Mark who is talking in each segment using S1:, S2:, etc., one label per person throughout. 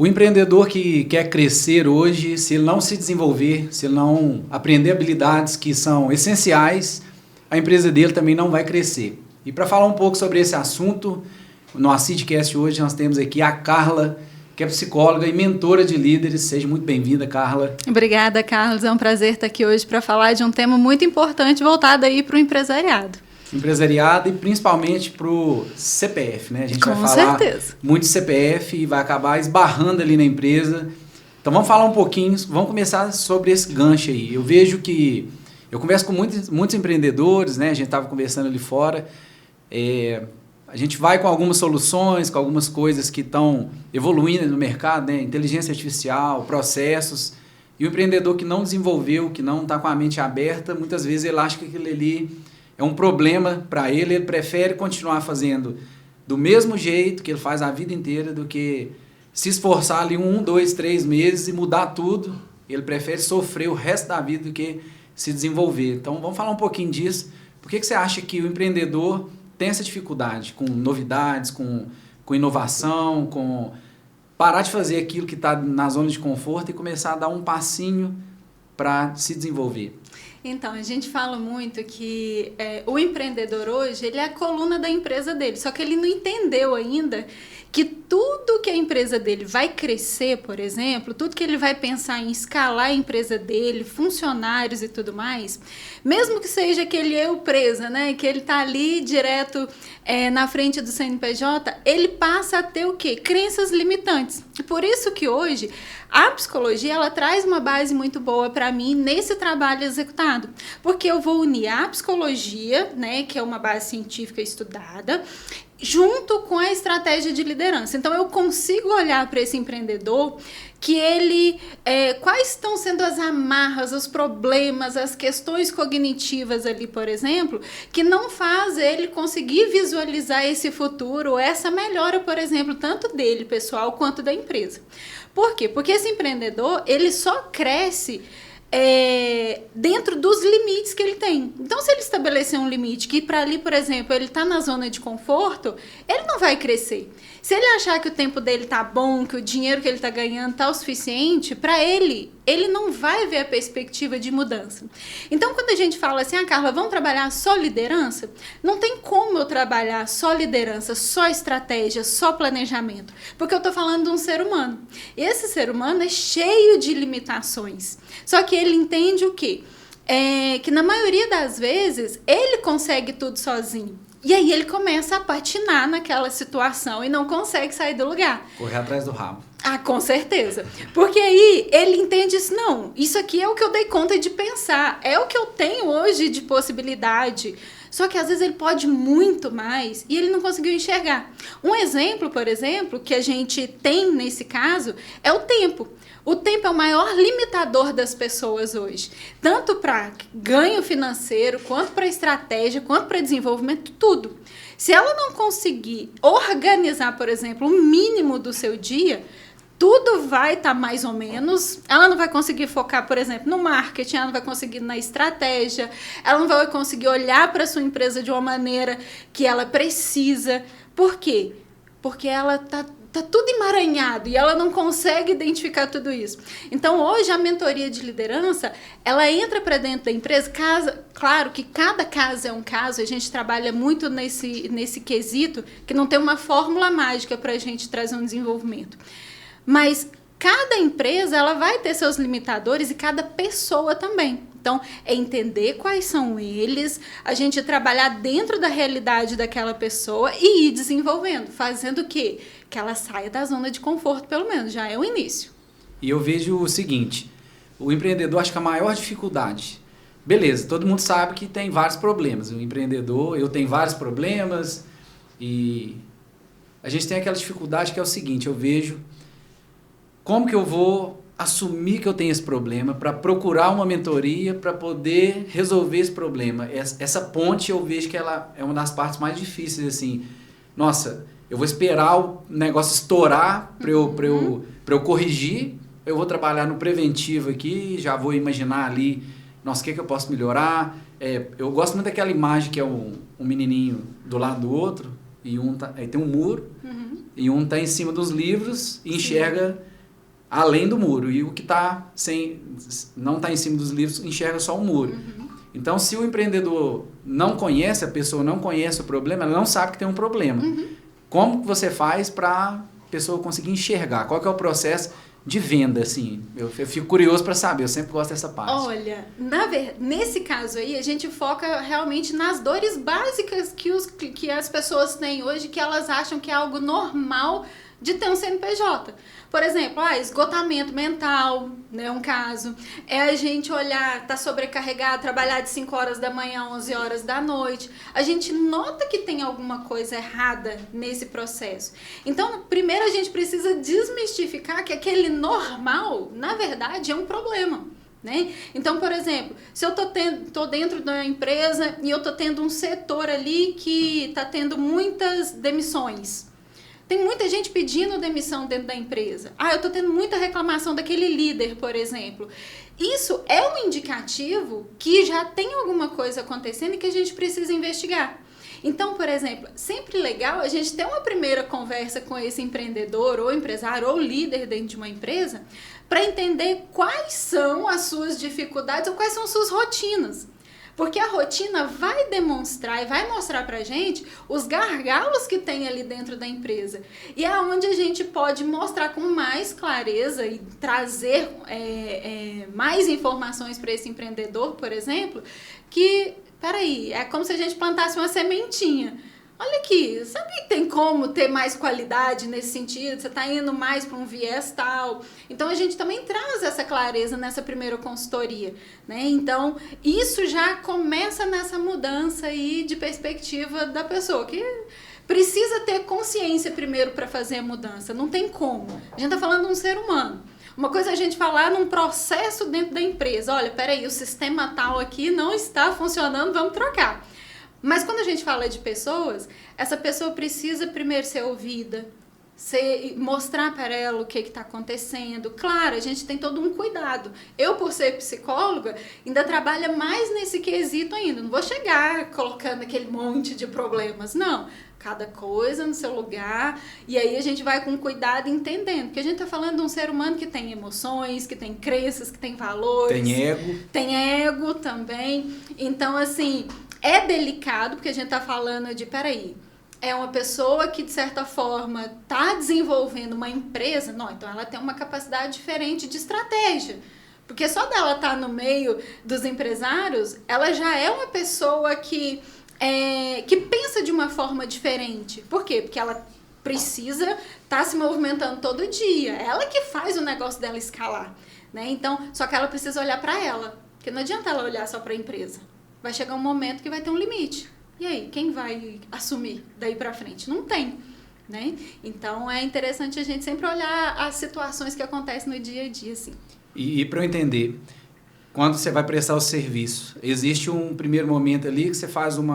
S1: O empreendedor que quer crescer hoje, se ele não se desenvolver, se ele não aprender habilidades que são essenciais, a empresa dele também não vai crescer. E para falar um pouco sobre esse assunto, no Acidcast hoje nós temos aqui a Carla, que é psicóloga e mentora de líderes. Seja muito bem-vinda, Carla.
S2: Obrigada, Carlos. É um prazer estar aqui hoje para falar de um tema muito importante voltado aí para o empresariado.
S1: Empresariado e principalmente para o CPF, né? A gente vai falar muito de CPF e vai acabar esbarrando ali na empresa. Então vamos falar um pouquinho, vamos começar sobre esse gancho aí. Eu vejo que, eu converso com muitos empreendedores, né? A gente estava conversando ali fora, a gente vai com algumas soluções, com algumas coisas que estão evoluindo no mercado, né? Inteligência artificial, processos, e o empreendedor que não desenvolveu, que não está com a mente aberta, muitas vezes ele acha que aquilo ali é um problema para ele, ele prefere continuar fazendo do mesmo jeito que ele faz a vida inteira do que se esforçar ali 1, 2, 3 meses e mudar tudo. Ele prefere sofrer o resto da vida do que se desenvolver. Então vamos falar um pouquinho disso. Por que você acha que o empreendedor tem essa dificuldade com novidades, com inovação, com parar de fazer aquilo que está na zona de conforto e começar a dar um passinho para se desenvolver?
S2: Então, a gente fala muito que o empreendedor hoje, ele é a coluna da empresa dele, só que ele não entendeu ainda que tudo que a empresa dele vai crescer, por exemplo, tudo que ele vai pensar em escalar a empresa dele, funcionários e tudo mais, mesmo que seja aquele eu presa, né, que ele está ali direto na frente do CNPJ, ele passa a ter o quê? Crenças limitantes. E por isso que hoje a psicologia, ela traz uma base muito boa para mim nesse trabalho executado, porque eu vou unir a psicologia, né, que é uma base científica estudada, junto com a estratégia de liderança. Então, eu consigo olhar para esse empreendedor que ele, quais estão sendo as amarras, os problemas, as questões cognitivas ali, por exemplo, que não faz ele conseguir visualizar esse futuro, essa melhora, por exemplo, tanto dele, pessoal, quanto da empresa. Por quê? Porque esse empreendedor, ele só cresce dentro dos limites que ele tem. Então, se ele estabelecer um limite que para ali, por exemplo, ele está na zona de conforto, ele não vai crescer. Se ele achar que o tempo dele tá bom, que o dinheiro que ele está ganhando tá o suficiente, para ele não vai ver a perspectiva de mudança. Então, quando a gente fala assim, Carla, vamos trabalhar só liderança? Não tem como eu trabalhar só liderança, só estratégia, só planejamento, porque eu estou falando de um ser humano. E esse ser humano é cheio de limitações. Só que ele entende o quê? Que na maioria das vezes, ele consegue tudo sozinho. E aí ele começa a patinar naquela situação e não consegue sair do lugar.
S1: Correr atrás do rabo.
S2: Ah, com certeza. Porque aí ele entende isso, não, isso aqui é o que eu dei conta de pensar, é o que eu tenho hoje de possibilidade. Só que às vezes ele pode muito mais e ele não conseguiu enxergar. Um exemplo, por exemplo, que a gente tem nesse caso é o tempo. O tempo é o maior limitador das pessoas hoje, tanto para ganho financeiro, quanto para estratégia, quanto para desenvolvimento, tudo. Se ela não conseguir organizar, por exemplo, o mínimo do seu dia, tudo vai estar mais ou menos, ela não vai conseguir focar, por exemplo, no marketing, ela não vai conseguir na estratégia, ela não vai conseguir olhar para a sua empresa de uma maneira que ela precisa. Por quê? Porque ela tá tudo emaranhado e ela não consegue identificar tudo isso. Então, hoje, a mentoria de liderança, ela entra para dentro da empresa. Claro que cada caso é um caso, a gente trabalha muito nesse quesito, que não tem uma fórmula mágica para a gente trazer um desenvolvimento. Mas cada empresa, ela vai ter seus limitadores e cada pessoa também. Então, é entender quais são eles, a gente trabalhar dentro da realidade daquela pessoa e ir desenvolvendo, fazendo o quê? Que ela saia da zona de conforto, pelo menos, já é o início.
S1: E eu vejo o seguinte, o empreendedor, acho que a maior dificuldade, beleza, todo mundo sabe que tem vários problemas, o empreendedor, eu tenho vários problemas e a gente tem aquela dificuldade que é o seguinte, eu vejo como que eu vou assumir que eu tenho esse problema, para procurar uma mentoria, para poder resolver esse problema. Essa ponte eu vejo que ela é uma das partes mais difíceis, assim. Nossa, eu vou esperar o negócio estourar para eu corrigir, eu vou trabalhar no preventivo aqui, já vou imaginar ali, nossa, o que eu posso melhorar? Eu gosto muito daquela imagem que é um menininho do lado do outro, e aí tem um muro, e um está em cima dos livros e enxerga além do muro. E o que não está em cima dos livros enxerga só o muro. Então, se o empreendedor não conhece, a pessoa não conhece o problema, ela não sabe que tem um problema. Como que você faz para a pessoa conseguir enxergar? Qual que é o processo de venda, assim? Eu fico curioso para saber, eu sempre gosto dessa parte.
S2: Olha, nesse caso aí, a gente foca realmente nas dores básicas que as pessoas têm hoje, que elas acham que é algo normal de ter um CNPJ. Por exemplo, esgotamento mental, né, um caso. É a gente olhar, tá sobrecarregado, trabalhar de 5 horas da manhã a 11 horas da noite. A gente nota que tem alguma coisa errada nesse processo. Então, primeiro a gente precisa desmistificar que aquele normal, na verdade, é um problema. Né? Então, por exemplo, se eu tô dentro da empresa e eu tô tendo um setor ali que tá tendo muitas demissões. Tem muita gente pedindo demissão dentro da empresa. Eu estou tendo muita reclamação daquele líder, por exemplo. Isso é um indicativo que já tem alguma coisa acontecendo e que a gente precisa investigar. Então, por exemplo, sempre legal a gente ter uma primeira conversa com esse empreendedor ou empresário ou líder dentro de uma empresa para entender quais são as suas dificuldades ou quais são as suas rotinas. Porque a rotina vai demonstrar e vai mostrar pra gente os gargalos que tem ali dentro da empresa. E é onde a gente pode mostrar com mais clareza e trazer mais informações para esse empreendedor, por exemplo, que, peraí, é como se a gente plantasse uma sementinha. Olha aqui, sabe que tem como ter mais qualidade nesse sentido? Você está indo mais para um viés tal. Então, a gente também traz essa clareza nessa primeira consultoria, né? Então, isso já começa nessa mudança aí de perspectiva da pessoa, que precisa ter consciência primeiro para fazer a mudança. Não tem como. A gente está falando de um ser humano. Uma coisa é a gente falar num processo dentro da empresa. Olha, peraí, o sistema tal aqui não está funcionando, vamos trocar. Mas quando a gente fala de pessoas, essa pessoa precisa primeiro ser ouvida, mostrar para ela o que está acontecendo. Claro, a gente tem todo um cuidado. Eu, por ser psicóloga, ainda trabalho mais nesse quesito ainda. Não vou chegar colocando aquele monte de problemas, não. Cada coisa no seu lugar. E aí a gente vai com cuidado entendendo. Porque a gente está falando de um ser humano que tem emoções, que tem crenças, que tem valores.
S1: Tem ego.
S2: Tem ego também. Então, assim, é delicado, porque a gente está falando de, peraí, é uma pessoa que, de certa forma, está desenvolvendo uma empresa. Não, então ela tem uma capacidade diferente de estratégia. Porque só dela estar no meio dos empresários, ela já é uma pessoa que pensa de uma forma diferente. Por quê? Porque ela precisa estar se movimentando todo dia. Ela que faz o negócio dela escalar, né? Então, só que ela precisa olhar para ela. Porque não adianta ela olhar só para a empresa. Vai chegar um momento que vai ter um limite. E aí, quem vai assumir daí para frente? Não tem, né? Então, é interessante a gente sempre olhar as situações que acontecem no dia a dia, assim.
S1: E para eu entender, quando você vai prestar o serviço, existe um primeiro momento ali que você faz um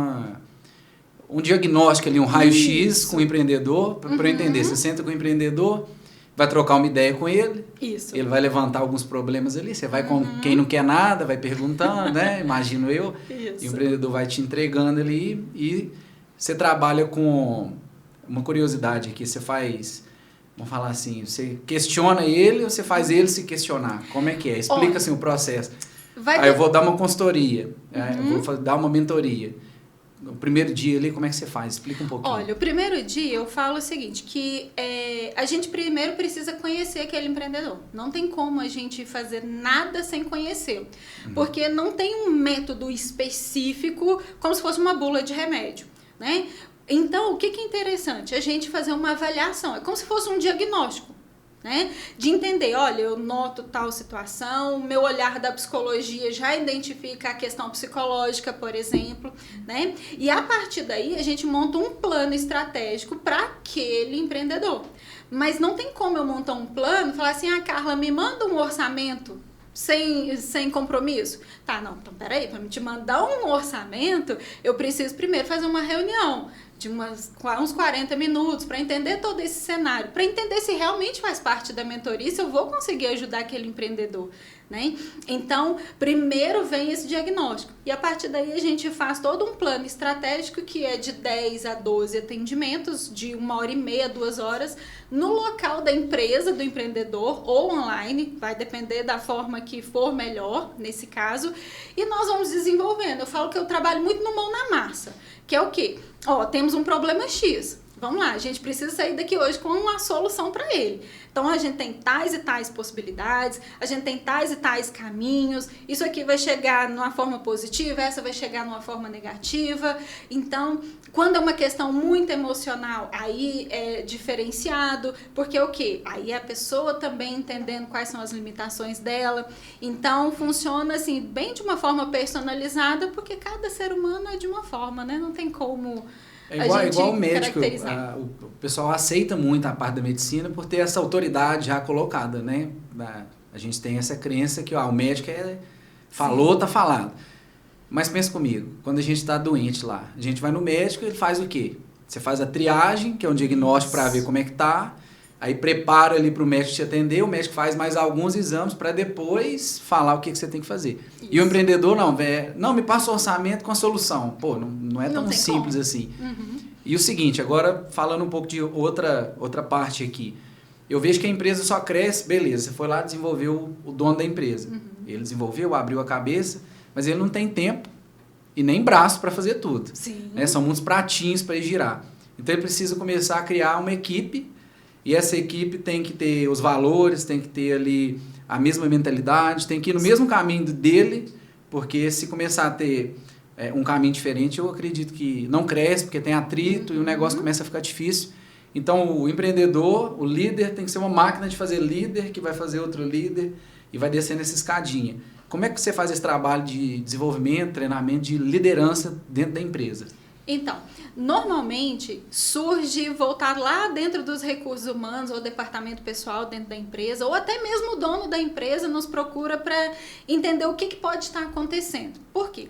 S1: diagnóstico ali, um raio-x com o empreendedor, para eu entender. Você senta com o empreendedor, vai trocar uma ideia com ele,
S2: Isso.
S1: Ele vai levantar alguns problemas ali, você vai com quem não quer nada, vai perguntando, né? Imagino eu.
S2: Isso.
S1: E o empreendedor vai te entregando ali e você trabalha com uma curiosidade aqui, você faz, vamos falar assim, você questiona ele ou você faz ele se questionar? Como é que é? Explica assim o processo. Eu vou dar uma consultoria, eu vou dar uma mentoria. No primeiro dia ali, como é que você faz? Explica um pouquinho.
S2: Olha, o primeiro dia eu falo o seguinte, que a gente primeiro precisa conhecer aquele empreendedor. Não tem como a gente fazer nada sem conhecê-lo. Porque não tem um método específico, como se fosse uma bula de remédio, né? Então, o que é interessante? A gente fazer uma avaliação. É como se fosse um diagnóstico. Né? De entender, olha, eu noto tal situação, o meu olhar da psicologia já identifica a questão psicológica, por exemplo, né? E a partir daí a gente monta um plano estratégico para aquele empreendedor. Mas não tem como eu montar um plano e falar assim, Carla, me manda um orçamento sem compromisso. Tá, não, então peraí, para me te mandar um orçamento, eu preciso primeiro fazer uma reunião de uns 40 minutos para entender todo esse cenário, para entender se realmente faz parte da mentoria, se eu vou conseguir ajudar aquele empreendedor, né? Então, primeiro vem esse diagnóstico. E a partir daí a gente faz todo um plano estratégico que é de 10 a 12 atendimentos, de 1h30, 2 horas, no local da empresa, do empreendedor, ou online, vai depender da forma que for melhor, nesse caso. E nós vamos desenvolvendo. Eu falo que eu trabalho muito no mão na massa, que é o quê? Temos um problema X. Vamos lá, a gente precisa sair daqui hoje com uma solução para ele. Então, a gente tem tais e tais possibilidades, a gente tem tais e tais caminhos, isso aqui vai chegar numa forma positiva, essa vai chegar numa forma negativa. Então, quando é uma questão muito emocional, aí é diferenciado, porque o quê? Aí a pessoa também entendendo quais são as limitações dela. Então, funciona assim, bem de uma forma personalizada, porque cada ser humano é de uma forma, né? Não tem como...
S1: É igual o médico, o pessoal aceita muito a parte da medicina por ter essa autoridade já colocada, né? A gente tem essa crença que o médico falou, tá falado. Mas pensa comigo, quando a gente está doente lá, a gente vai no médico, ele faz o quê? Você faz a triagem, que é um diagnóstico para ver como é que tá, aí prepara ali para o médico te atender, o médico faz mais alguns exames para depois falar o que você tem que fazer. Isso. E o empreendedor não me passa o orçamento com a solução. Pô, não é tão simples assim. Uhum. E o seguinte, agora falando um pouco de outra parte aqui. Eu vejo que a empresa só cresce, beleza, você foi lá, desenvolveu o dono da empresa. Uhum. Ele desenvolveu, abriu a cabeça, mas ele não tem tempo e nem braço para fazer tudo.
S2: Sim.
S1: Né? São muitos pratinhos para ele girar. Então ele precisa começar a criar uma equipe. E essa equipe tem que ter os valores, tem que ter ali a mesma mentalidade, tem que ir no mesmo caminho dele, porque se começar a ter um caminho diferente, eu acredito que não cresce, porque tem atrito e o negócio começa a ficar difícil. Então, o empreendedor, o líder, tem que ser uma máquina de fazer líder, que vai fazer outro líder e vai descendo essa escadinha. Como é que você faz esse trabalho de desenvolvimento, treinamento, de liderança dentro da empresa?
S2: Então, normalmente surge voltar lá dentro dos recursos humanos ou departamento pessoal dentro da empresa, ou até mesmo o dono da empresa nos procura para entender o que pode estar acontecendo. Por quê?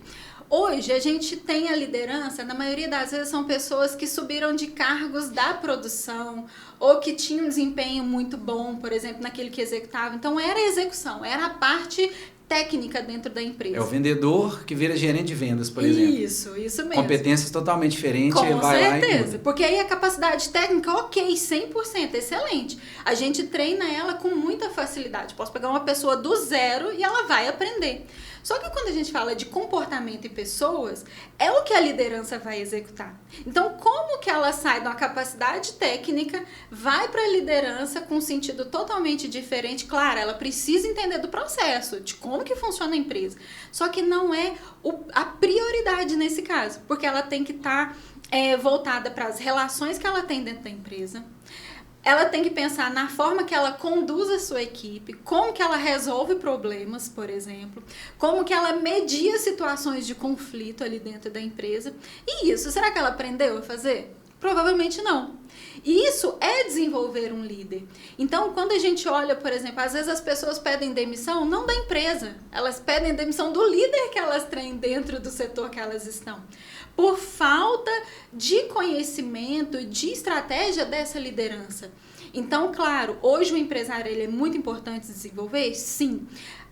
S2: Hoje a gente tem a liderança, na maioria das vezes são pessoas que subiram de cargos da produção ou que tinham um desempenho muito bom, por exemplo, naquele que executava. Então era a execução, era a parte técnica dentro da empresa.
S1: É o vendedor que vira gerente de vendas, por exemplo.
S2: Isso mesmo.
S1: Competências totalmente diferentes.
S2: Com certeza, porque aí a capacidade técnica, ok, 100%, excelente. A gente treina ela com muita facilidade. Posso pegar uma pessoa do zero e ela vai aprender. Só que quando a gente fala de comportamento e pessoas, é o que a liderança vai executar. Então, como que ela sai de uma capacidade técnica, vai para a liderança com um sentido totalmente diferente? Claro, ela precisa entender do processo, de como que funciona a empresa. Só que não é a prioridade nesse caso, porque ela tem que estar voltada para as relações que ela tem dentro da empresa. Ela tem que pensar na forma que ela conduz a sua equipe, como que ela resolve problemas, por exemplo, como que ela media situações de conflito ali dentro da empresa. E isso, será que ela aprendeu a fazer? Provavelmente não. E isso é desenvolver um líder. Então, quando a gente olha, por exemplo, às vezes as pessoas pedem demissão, não da empresa, elas pedem demissão do líder que elas têm dentro do setor que elas estão. Por falta de conhecimento e de estratégia dessa liderança. Então, claro, hoje o empresário ele é muito importante desenvolver? Sim.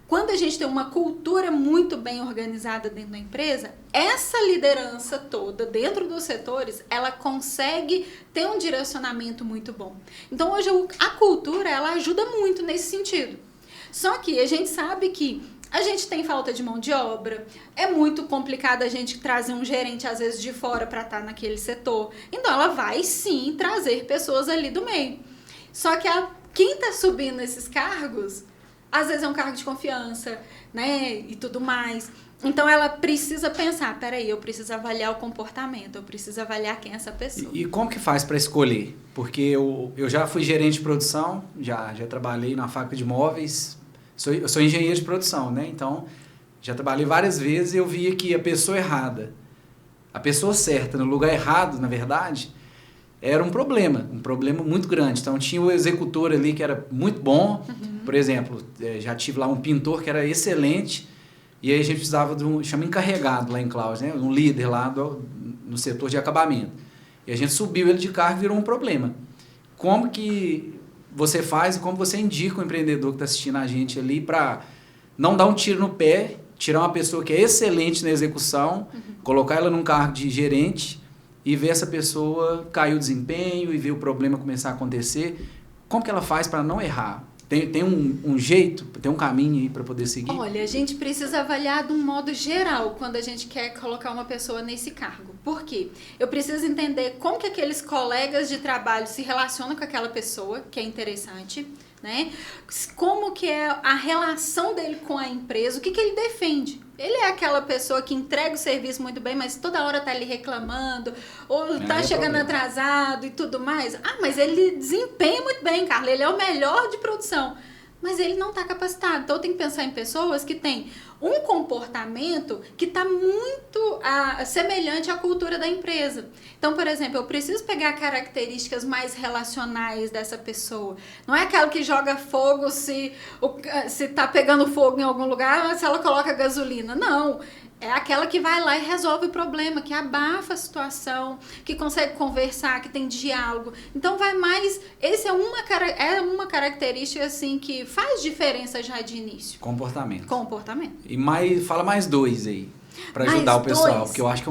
S2: Quando a gente tem uma cultura muito bem organizada dentro da empresa, essa liderança toda dentro dos setores, ela consegue ter um direcionamento muito bom. Então, hoje a cultura, ela ajuda muito nesse sentido. Só que a gente sabe que a gente tem falta de mão de obra, é muito complicado a gente trazer um gerente, às vezes, de fora para estar naquele setor. Então, ela vai, sim, trazer pessoas ali do meio. Só que quem está subindo esses cargos, às vezes é um cargo de confiança, né, e tudo mais. Então, ela precisa pensar, peraí, eu preciso avaliar o comportamento, eu preciso avaliar quem é essa pessoa.
S1: E como que faz para escolher? Porque eu já fui gerente de produção, já trabalhei na fábrica de móveis. Eu sou engenheiro de produção, né? Então, já trabalhei várias vezes e eu via que a pessoa errada, a pessoa certa no lugar errado, na verdade, era um problema muito grande. Então, tinha o executor ali que era muito bom. Por exemplo, já tive lá um pintor que era excelente e aí a gente precisava chama encarregado lá em Klaus, né? Um líder lá no setor de acabamento. E a gente subiu ele de cargo e virou um problema. Como que você faz e como você indica o empreendedor que está assistindo a gente ali para não dar um tiro no pé, tirar uma pessoa que é excelente na execução, colocar ela num cargo de gerente e ver essa pessoa cair o desempenho e ver o problema começar a acontecer. Como que ela faz para não errar? Tem um jeito, tem um caminho aí para poder seguir?
S2: Olha, a gente precisa avaliar de um modo geral quando a gente quer colocar uma pessoa nesse cargo. Por quê? Eu preciso entender como que aqueles colegas de trabalho se relacionam com aquela pessoa, que é interessante, né? Como que é a relação dele com a empresa, o que ele defende. Ele é aquela pessoa que entrega o serviço muito bem, mas toda hora tá ali reclamando, ou tá chegando atrasado e tudo mais. Ah, mas ele desempenha muito bem, Carla, ele é o melhor de produção. Mas ele não está capacitado. Então, eu tenho que pensar em pessoas que têm um comportamento que está muito semelhante à cultura da empresa. Então, por exemplo, eu preciso pegar características mais relacionais dessa pessoa. Não é aquela que joga fogo se está pegando fogo em algum lugar, se ela coloca gasolina. Não. É aquela que vai lá e resolve o problema, que abafa a situação, que consegue conversar, que tem diálogo. Então vai mais... Esse é uma característica assim que faz diferença já de início.
S1: Comportamento.
S2: E
S1: fala mais 2 aí, para ajudar o pessoal, porque eu acho que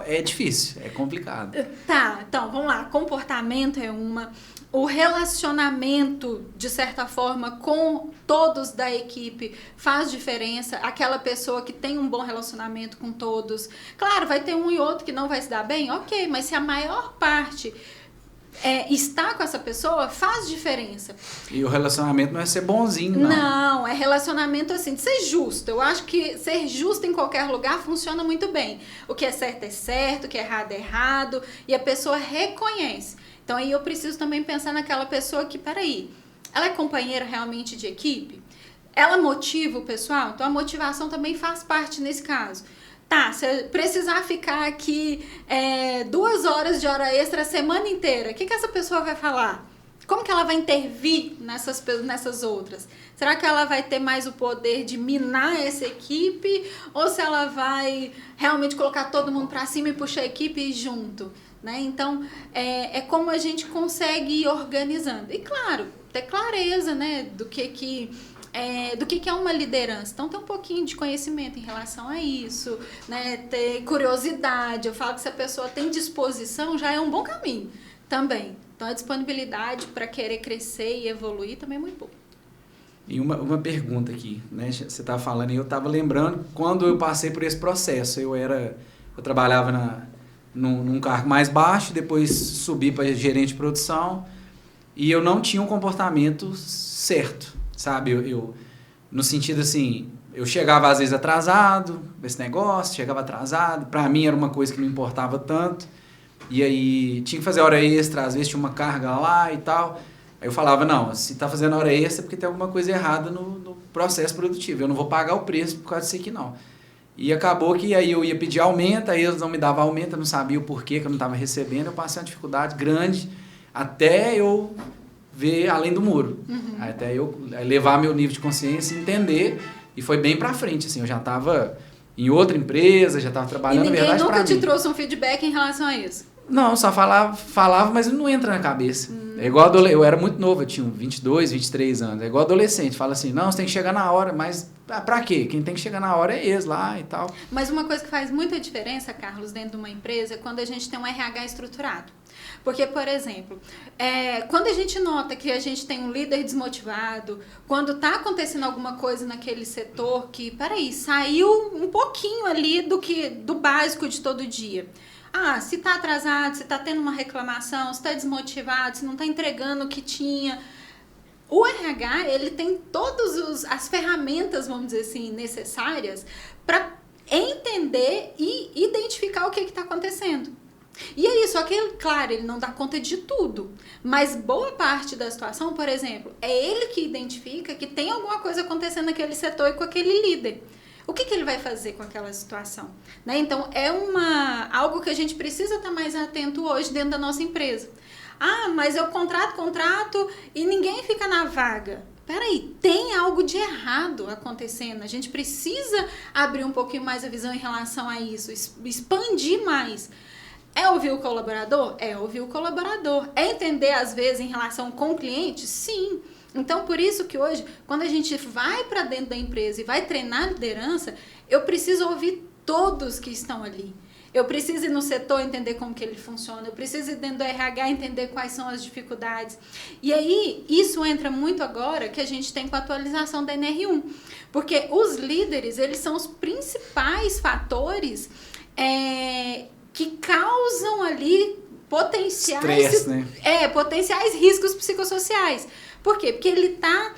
S1: é difícil, é complicado.
S2: Tá, então vamos lá. Comportamento é uma... O relacionamento, de certa forma, com todos da equipe faz diferença. Aquela pessoa que tem um bom relacionamento com todos. Claro, vai ter um e outro que não vai se dar bem, ok, mas se a maior parte está com essa pessoa, faz diferença.
S1: E o relacionamento não é ser bonzinho, não.
S2: Não, é relacionamento assim, de ser justo. Eu acho que ser justo em qualquer lugar funciona muito bem. O que é certo, o que é errado, e a pessoa reconhece. Então, aí eu preciso também pensar naquela pessoa que, peraí, ela é companheira realmente de equipe? Ela motiva o pessoal? Então, a motivação também faz parte nesse caso. Tá, se precisar ficar aqui 2 horas de hora extra a semana inteira, o que essa pessoa vai falar? Como que ela vai intervir nessas outras? Será que ela vai ter mais o poder de minar essa equipe? Ou se ela vai realmente colocar todo mundo para cima e puxar a equipe junto? Né? Então, é como a gente consegue ir organizando. E, claro, ter clareza, né, do que é uma liderança. Então, ter um pouquinho de conhecimento em relação a isso, né, ter curiosidade. Eu falo que se a pessoa tem disposição, já é um bom caminho também. Então, a disponibilidade para querer crescer e evoluir também é muito boa.
S1: E uma pergunta aqui, né? Você estava falando e eu estava lembrando quando eu passei por esse processo. Eu trabalhava num cargo mais baixo, depois subi para gerente de produção e eu não tinha um comportamento certo, sabe? Eu no sentido assim, eu chegava às vezes atrasado nesse negócio, para mim era uma coisa que não importava tanto, e aí tinha que fazer hora extra, às vezes tinha uma carga lá e tal, aí eu falava, não, se tá fazendo hora extra é porque tem alguma coisa errada no processo produtivo, eu não vou pagar o preço por causa disso aqui não. E acabou que aí eu ia pedir aumento, aí eles não me davam aumento, eu não sabia o porquê que eu não estava recebendo, eu passei uma dificuldade grande até eu ver além do muro, até eu levar meu nível de consciência e entender, e foi bem pra frente, assim, eu já estava em outra empresa, já estava trabalhando,
S2: na verdade, pra mim. E ninguém nunca te trouxe um feedback em relação a isso?
S1: Não, só falava, mas não entra na cabeça. É igual eu era muito novo, eu tinha 22, 23 anos. É igual adolescente, fala assim, não, você tem que chegar na hora, mas pra quê? Quem tem que chegar na hora é eles lá e tal.
S2: Mas uma coisa que faz muita diferença, Carlos, dentro de uma empresa é quando a gente tem um RH estruturado. Porque, por exemplo, quando a gente nota que a gente tem um líder desmotivado, quando está acontecendo alguma coisa naquele setor que, peraí, saiu um pouquinho ali do básico de todo dia. Ah, se está atrasado, se está tendo uma reclamação, se está desmotivado, se não está entregando o que tinha. O RH, ele tem todas as ferramentas, vamos dizer assim, necessárias para entender e identificar o que está acontecendo. E é isso, só que, claro, ele não dá conta de tudo, mas boa parte da situação, por exemplo, é ele que identifica que tem alguma coisa acontecendo naquele setor e com aquele líder. O que ele vai fazer com aquela situação? Né? Então, é algo que a gente precisa estar mais atento hoje dentro da nossa empresa. Ah, mas eu contrato e ninguém fica na vaga. Peraí, tem algo de errado acontecendo. A gente precisa abrir um pouquinho mais a visão em relação a isso, expandir mais. É ouvir o colaborador? É ouvir o colaborador. É entender, às vezes, em relação com o cliente? Sim. Então, por isso que hoje, quando a gente vai para dentro da empresa e vai treinar liderança, eu preciso ouvir todos que estão ali. Eu preciso ir no setor entender como que ele funciona, eu preciso ir dentro do RH entender quais são as dificuldades. E aí, isso entra muito agora que a gente tem com a atualização da NR1. Porque os líderes, eles são os principais fatores que causam ali potenciais riscos psicossociais. Por quê? Porque ele está...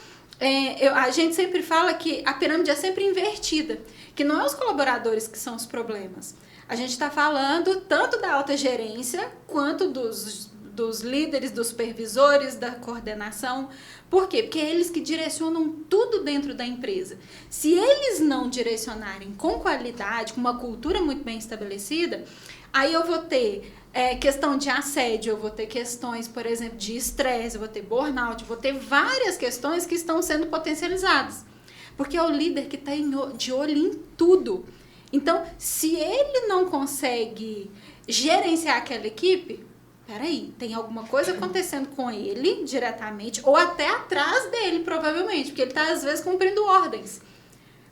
S2: a gente sempre fala que a pirâmide é sempre invertida, que não é os colaboradores que são os problemas. A gente está falando tanto da alta gerência quanto dos líderes, dos supervisores, da coordenação. Por quê? Porque é eles que direcionam tudo dentro da empresa. Se eles não direcionarem com qualidade, com uma cultura muito bem estabelecida, aí eu vou ter questão de assédio, eu vou ter questões, por exemplo, de estresse, eu vou ter burnout, eu vou ter várias questões que estão sendo potencializadas. Porque é o líder que está de olho em tudo. Então, se ele não consegue gerenciar aquela equipe, peraí, tem alguma coisa acontecendo com ele diretamente, ou até atrás dele, provavelmente, porque ele está, às vezes, cumprindo ordens.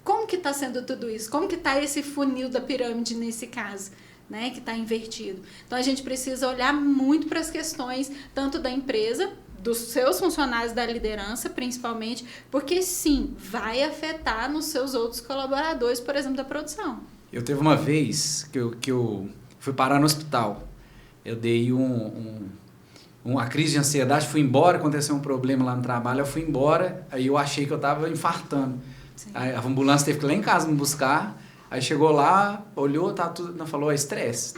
S2: Como que está sendo tudo isso? Como que está esse funil da pirâmide nesse caso, né, que está invertido? Então, a gente precisa olhar muito para as questões, tanto da empresa, dos seus funcionários, da liderança, principalmente, porque sim, vai afetar nos seus outros colaboradores, por exemplo, da produção.
S1: Eu teve uma vez que eu fui parar no hospital. Eu dei uma crise de ansiedade, fui embora, aconteceu um problema lá no trabalho, eu fui embora, aí eu achei que eu estava infartando. Aí a ambulância teve que ir lá em casa me buscar, aí chegou lá, olhou, tá tudo, não, falou, é estresse.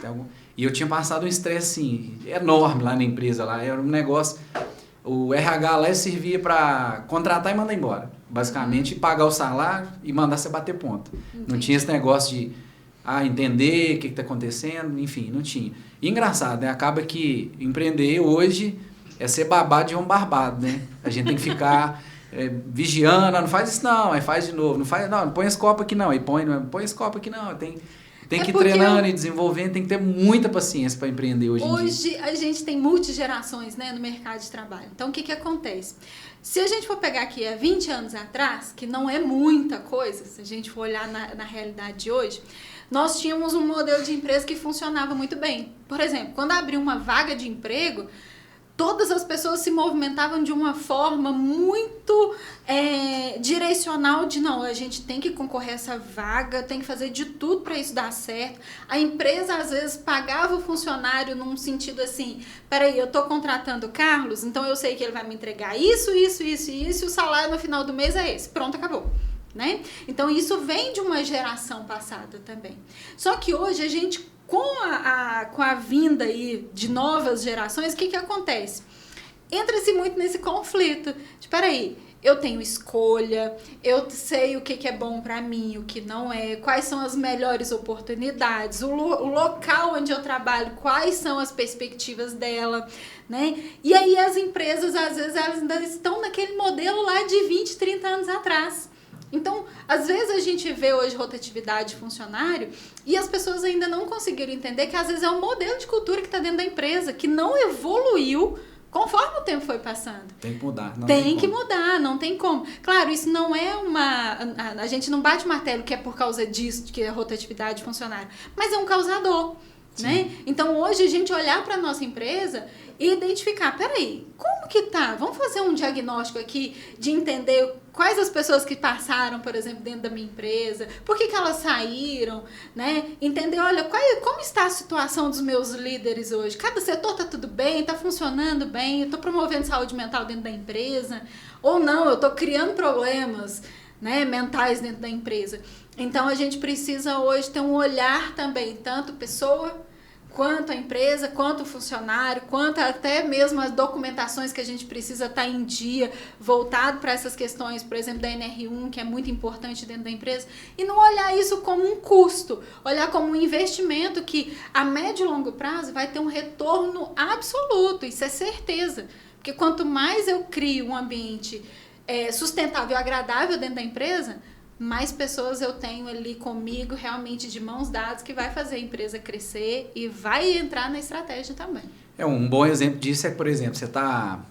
S1: E eu tinha passado um estresse assim, enorme lá na empresa, lá, era um negócio... O RH lá servia para contratar e mandar embora. Basicamente, pagar o salário e mandar você bater ponto. Entendi. Não tinha esse negócio de entender o que está acontecendo, enfim, não tinha. E engraçado, né? Acaba que empreender hoje é ser babado de um barbado, né? A gente tem que ficar vigiando, não faz isso não, aí faz de novo. Não põe esse copo aqui não, aí põe esse copo aqui não, tem que ir treinando e desenvolvendo, tem que ter muita paciência para empreender hoje em dia.
S2: Hoje a gente tem multigerações, né, no mercado de trabalho. Então, o que acontece? Se a gente for pegar aqui há 20 anos atrás, que não é muita coisa, se a gente for olhar na realidade de hoje, nós tínhamos um modelo de empresa que funcionava muito bem. Por exemplo, quando abriu uma vaga de emprego, todas as pessoas se movimentavam de uma forma muito direcional de não, a gente tem que concorrer a essa vaga, tem que fazer de tudo para isso dar certo. A empresa às vezes pagava o funcionário num sentido assim, peraí, eu estou contratando o Carlos, então eu sei que ele vai me entregar isso, e o salário no final do mês é esse, pronto, acabou. Né? Então isso vem de uma geração passada também. Só que hoje a gente, com a vinda aí de novas gerações, o que acontece? Entra-se muito nesse conflito. Espera aí, eu tenho escolha, eu sei o que é bom para mim, o que não é, quais são as melhores oportunidades, o local onde eu trabalho, quais são as perspectivas dela, né? E aí as empresas, às vezes, elas ainda estão naquele modelo lá de 20, 30 anos atrás. Então, às vezes a gente vê hoje rotatividade de funcionário e as pessoas ainda não conseguiram entender que às vezes é um modelo de cultura que está dentro da empresa, que não evoluiu conforme o tempo foi passando.
S1: Tem que mudar.
S2: Tem que mudar, não tem como. Claro, isso não é a gente não bate o martelo que é por causa disso, que é rotatividade de funcionário, mas é um causador. Né? Então, hoje, a gente olhar para a nossa empresa e identificar, peraí, como que tá? Vamos fazer um diagnóstico aqui de entender quais as pessoas que passaram, por exemplo, dentro da minha empresa, por que elas saíram, né? Entender, olha, como está a situação dos meus líderes hoje? Cada setor está tudo bem, está funcionando bem, eu estou promovendo saúde mental dentro da empresa, ou não, eu estou criando problemas, né, mentais dentro da empresa. Então, a gente precisa hoje ter um olhar também, tanto pessoa, quanto a empresa, quanto o funcionário, quanto até mesmo as documentações que a gente precisa estar em dia, voltado para essas questões, por exemplo, da NR1, que é muito importante dentro da empresa, e não olhar isso como um custo, olhar como um investimento que a médio e longo prazo vai ter um retorno absoluto, isso é certeza. Porque quanto mais eu crio um ambiente sustentável e agradável dentro da empresa, mais pessoas eu tenho ali comigo, realmente de mãos dadas, que vai fazer a empresa crescer e vai entrar na estratégia também.
S1: Um bom exemplo disso é, por exemplo, você está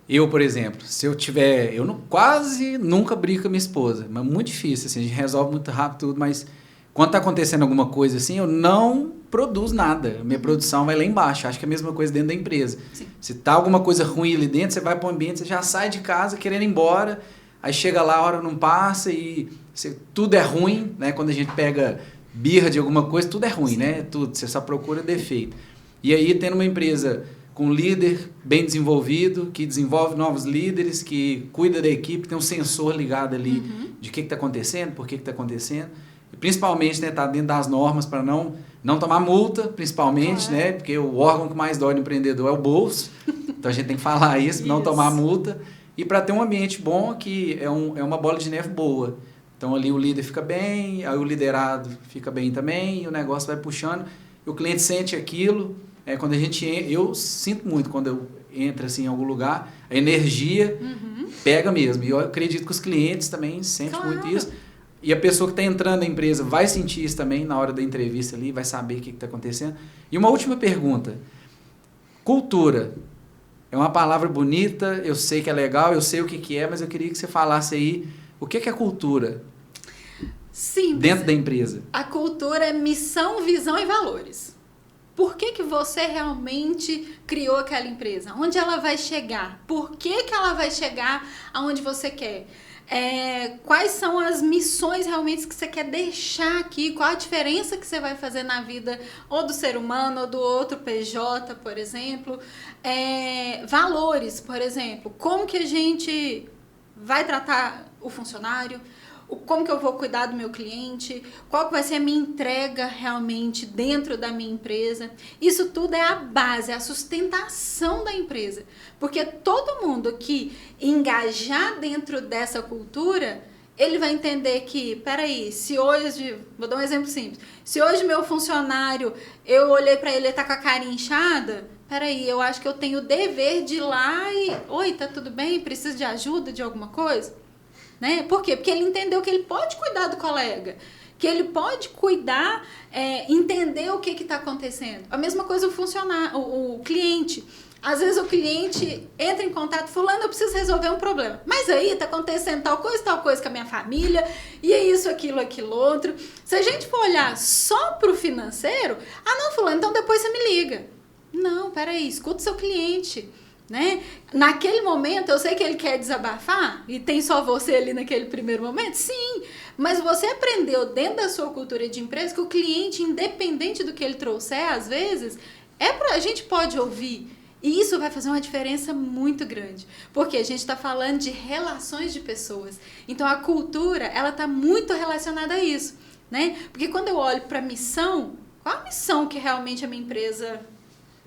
S1: Eu, por exemplo, se eu tiver... Eu não, quase nunca brigo com a minha esposa, mas muito difícil, assim, a gente resolve muito rápido tudo, mas quando tá acontecendo alguma coisa assim, eu não produzo nada. Minha produção vai lá embaixo. Acho que é a mesma coisa dentro da empresa. Sim. Se tá alguma coisa ruim ali dentro, você vai para o ambiente, você já sai de casa querendo ir embora, aí chega lá, a hora não passa e tudo é ruim, né? Quando a gente pega birra de alguma coisa, tudo é ruim, sim, né? Tudo, você só procura defeito. E aí, tendo uma empresa com um líder bem desenvolvido, que desenvolve novos líderes, que cuida da equipe, tem um sensor ligado ali de o que está acontecendo, por que está acontecendo. E principalmente, né, tá dentro das normas para não tomar multa, principalmente, claro, né? Porque o órgão que mais dói no empreendedor é o bolso. Então a gente tem que falar isso, não tomar multa. E para ter um ambiente bom, que é uma bola de neve boa. Então ali o líder fica bem, aí o liderado fica bem também, e o negócio vai puxando. E o cliente sente aquilo. Quando eu sinto muito quando eu entro assim, em algum lugar, a energia pega mesmo. E eu acredito que os clientes também sentem muito isso. E a pessoa que está entrando na empresa vai sentir isso também na hora da entrevista ali, vai saber o que está acontecendo. E uma última pergunta. Cultura. É uma palavra bonita, eu sei que é legal, eu sei o que é, mas eu queria que você falasse aí o que é cultura.
S2: Sim.
S1: Dentro da empresa.
S2: A cultura é missão, visão e valores. Por que você realmente criou aquela empresa? Onde ela vai chegar? Por que ela vai chegar aonde você quer? Quais são as missões realmente que você quer deixar aqui? Qual a diferença que você vai fazer na vida ou do ser humano ou do outro PJ, por exemplo? Valores, por exemplo. Como que a gente vai tratar o funcionário? Como que eu vou cuidar do meu cliente, qual que vai ser a minha entrega realmente dentro da minha empresa. Isso tudo é a base, é a sustentação da empresa. Porque todo mundo que engajar dentro dessa cultura, ele vai entender que, peraí, se hoje, vou dar um exemplo simples, se hoje meu funcionário, eu olhei para ele tá com a cara inchada, peraí, eu acho que eu tenho o dever de ir lá e, oi, tá tudo bem? Precisa de ajuda, de alguma coisa? Né? Por quê? Porque ele entendeu que ele pode cuidar do colega, que ele pode cuidar, entender o que está acontecendo. A mesma coisa o cliente. Às vezes o cliente entra em contato, fulano, eu preciso resolver um problema. Mas aí está acontecendo tal coisa com a minha família, e é isso, aquilo outro. Se a gente for olhar só para o financeiro, não, fulano, então depois você me liga. Não, peraí, escuta o seu cliente. Né? Naquele momento, eu sei que ele quer desabafar e tem só você ali naquele primeiro momento, sim, mas você aprendeu dentro da sua cultura de empresa que o cliente, independente do que ele trouxer, às vezes, a gente pode ouvir, e isso vai fazer uma diferença muito grande, porque a gente está falando de relações de pessoas, então a cultura, ela está muito relacionada a isso, né? Porque quando eu olho para a missão, qual a missão que realmente a minha empresa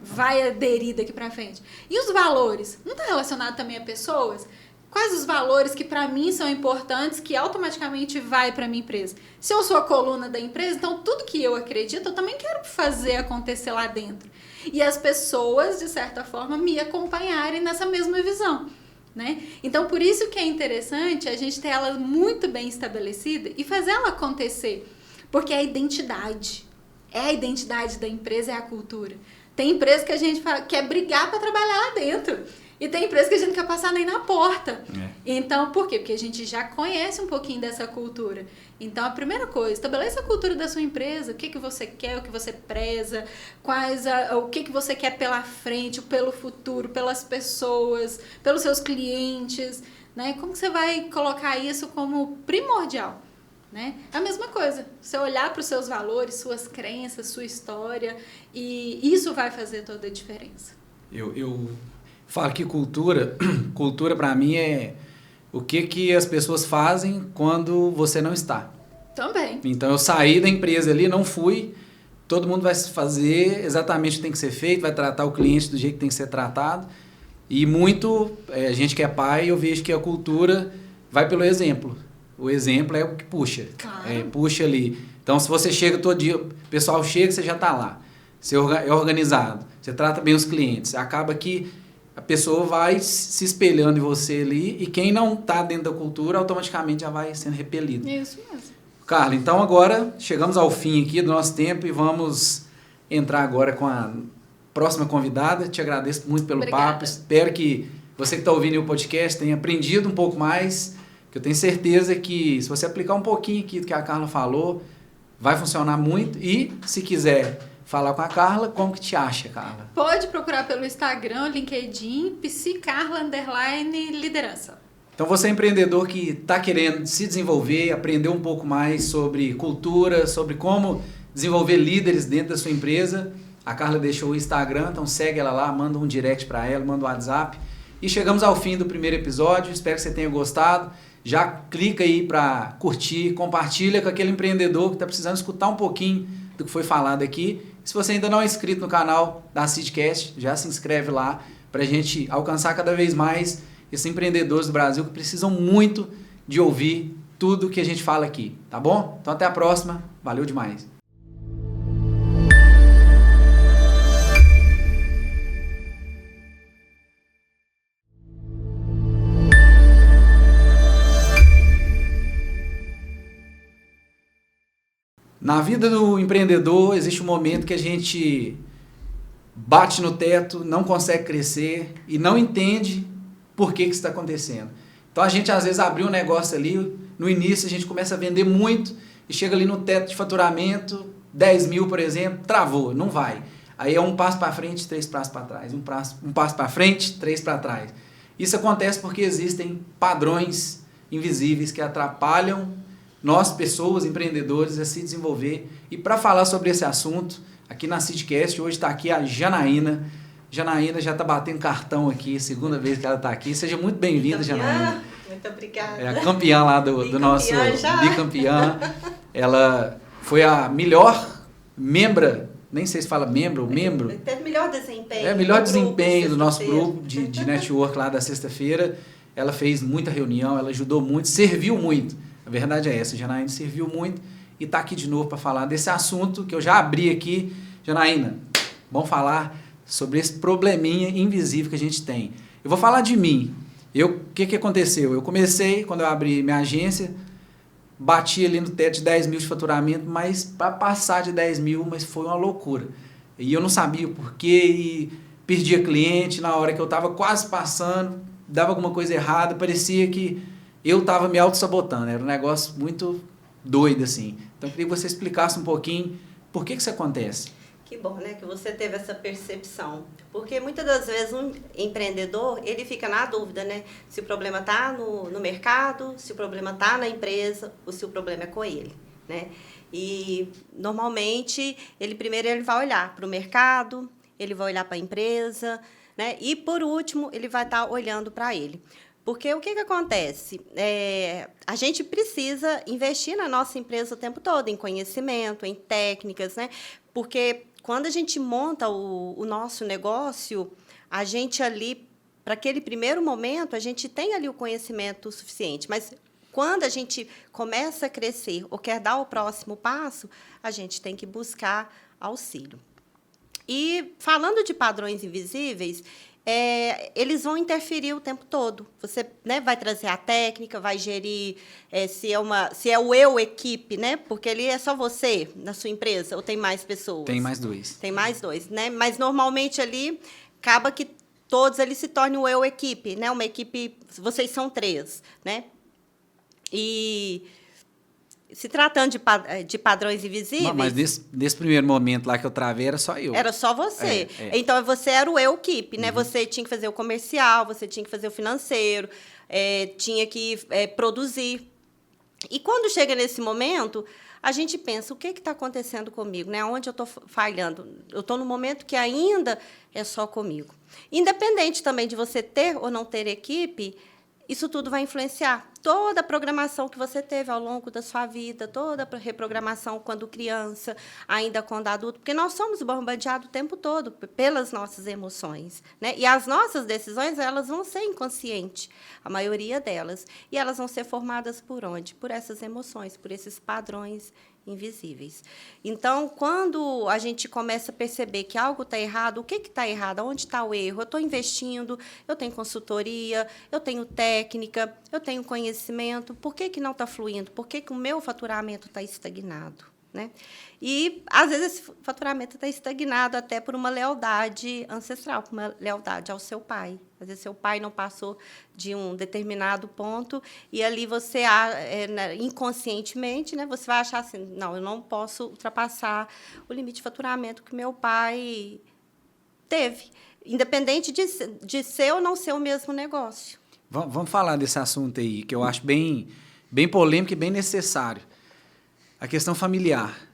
S2: vai aderir daqui para frente? E os valores? Não está relacionado também a pessoas? Quais os valores que para mim são importantes, que automaticamente vai para a minha empresa? Se eu sou a coluna da empresa, então tudo que eu acredito, eu também quero fazer acontecer lá dentro. E as pessoas, de certa forma, me acompanharem nessa mesma visão. Né? Então, por isso que é interessante a gente ter ela muito bem estabelecida e fazer ela acontecer. Porque é a identidade. É a identidade da empresa, é a cultura. Tem empresa que a gente quer brigar para trabalhar lá dentro. E tem empresa que a gente não quer passar nem na porta. Então, por quê? Porque a gente já conhece um pouquinho dessa cultura. Então, a primeira coisa, estabeleça a cultura da sua empresa. O que você quer, o que você preza, o que você quer pela frente, pelo futuro, pelas pessoas, pelos seus clientes. Né? Como que você vai colocar isso como primordial? Né? É a mesma coisa, você olhar para os seus valores, suas crenças, sua história, e isso vai fazer toda a diferença.
S1: Eu falo que cultura para mim é o que as pessoas fazem quando você não está.
S2: Também.
S1: Então eu saí da empresa ali, não fui, todo mundo vai fazer exatamente o que tem que ser feito, vai tratar o cliente do jeito que tem que ser tratado, e a gente que é pai, eu vejo que a cultura vai pelo exemplo. O exemplo é o que puxa.
S2: Claro.
S1: Puxa ali. Então, se você chega todo dia, o pessoal chega, você já está lá. Você é organizado, você trata bem os clientes. Acaba que a pessoa vai se espelhando em você ali, e quem não está dentro da cultura, automaticamente já vai sendo repelido.
S2: Isso mesmo.
S1: Carla, então agora chegamos ao fim aqui do nosso tempo e vamos entrar agora com a próxima convidada. Te agradeço muito pelo papo. Espero que você que está ouvindo o podcast tenha aprendido um pouco mais, que eu tenho certeza que se você aplicar um pouquinho aqui do que a Carla falou, vai funcionar muito. E se quiser falar com a Carla, como que te acha, Carla?
S2: Pode procurar pelo Instagram, LinkedIn, psicarla_liderança.
S1: Então você é empreendedor que está querendo se desenvolver, aprender um pouco mais sobre cultura, sobre como desenvolver líderes dentro da sua empresa. A Carla deixou o Instagram, então segue ela lá, manda um direct para ela, manda um WhatsApp. E chegamos ao fim do primeiro episódio, espero que você tenha gostado. Já clica aí para curtir, compartilha com aquele empreendedor que está precisando escutar um pouquinho do que foi falado aqui. Se você ainda não é inscrito no canal da Seedcast, já se inscreve lá para a gente alcançar cada vez mais esses empreendedores do Brasil que precisam muito de ouvir tudo que a gente fala aqui, tá bom? Então até a próxima, valeu demais! Na vida do empreendedor existe um momento que a gente bate no teto, não consegue crescer e não entende por que isso está acontecendo. Então a gente às vezes abriu um negócio ali, no início a gente começa a vender muito e chega ali no teto de faturamento, 10 mil por exemplo, travou, não vai. Aí é um passo para frente, 3 passos para trás, um passo para frente, 3 para trás. Isso acontece porque existem padrões invisíveis que atrapalham nós, pessoas, empreendedores, a se desenvolver. E para falar sobre esse assunto, aqui na Seedcast, hoje está aqui a Janaína. Janaína já está batendo cartão aqui, segunda vez que ela está aqui. Seja muito bem-vinda, Janaína.
S3: Muito obrigada.
S1: É a campeã lá do nosso bicampeã. Ela foi a melhor membra, nem sei se fala membro ou membro.
S3: Teve melhor desempenho.
S1: Melhor desempenho do nosso grupo de network lá da sexta-feira. Ela fez muita reunião, ela ajudou muito, serviu muito. A verdade é essa, Janaína serviu muito e está aqui de novo para falar desse assunto que eu já abri aqui. Janaína, vamos falar sobre esse probleminha invisível que a gente tem. Eu vou falar de mim. O que aconteceu? Eu comecei, quando eu abri minha agência, bati ali no teto de 10 mil de faturamento, mas para passar de 10 mil, mas foi uma loucura. E eu não sabia o porquê e perdia cliente na hora que eu estava quase passando, dava alguma coisa errada, parecia que eu estava me auto-sabotando, era um negócio muito doido assim. Então eu queria que você explicasse um pouquinho por que isso acontece.
S3: Que bom, né, que você teve essa percepção. Porque muitas das vezes um empreendedor, ele fica na dúvida, né, se o problema está no mercado, se o problema está na empresa ou se o problema é com ele, né? E normalmente ele vai olhar para o mercado, ele vai olhar para a empresa, né? E por último ele vai estar olhando para ele. Porque o que acontece? A gente precisa investir na nossa empresa o tempo todo, em conhecimento, em técnicas, né? Porque quando a gente monta o nosso negócio, a gente ali, para aquele primeiro momento, a gente tem ali o conhecimento suficiente, mas quando a gente começa a crescer ou quer dar o próximo passo, a gente tem que buscar auxílio. E falando de padrões invisíveis, eles vão interferir o tempo todo. Você, né, vai trazer a técnica, vai gerir se é o eu equipe, né? Porque ali é só você na sua empresa ou tem mais pessoas?
S1: Tem mais dois.
S3: Tem mais dois, né? Mas normalmente ali acaba que todos ali se tornam o eu equipe, né? Uma equipe, vocês são 3, né? E se tratando de padrões invisíveis...
S1: Mas nesse primeiro momento lá que eu travei, era só eu.
S3: Era só você. Então, você era o eu-equipe, né? Uhum. Você tinha que fazer o comercial, você tinha que fazer o financeiro, tinha que produzir. E quando chega nesse momento, a gente pensa, o que está acontecendo comigo? Né? Onde eu estou falhando? Eu estou no momento que ainda é só comigo. Independente também de você ter ou não ter equipe, isso tudo vai influenciar toda a programação que você teve ao longo da sua vida, toda a reprogramação quando criança, ainda quando adulto, porque nós somos bombardeados o tempo todo pelas nossas emoções, né? E as nossas decisões, elas vão ser inconscientes, a maioria delas, e elas vão ser formadas por onde? Por essas emoções, por esses padrões invisíveis. Então, quando a gente começa a perceber que algo está errado, o que está errado? Onde está o erro? Eu estou investindo, eu tenho consultoria, eu tenho técnica, eu tenho conhecimento. Por que não está fluindo? Por que o meu faturamento está estagnado? né? E, às vezes, esse faturamento está estagnado até por uma lealdade ancestral, por uma lealdade ao seu pai. Às vezes, seu pai não passou de um determinado ponto e ali você, inconscientemente, né, você vai achar assim, não, eu não posso ultrapassar o limite de faturamento que meu pai teve, independente de ser ou não ser o mesmo negócio.
S1: Vamos falar desse assunto aí, que eu acho bem polêmico e bem necessário. A questão familiar.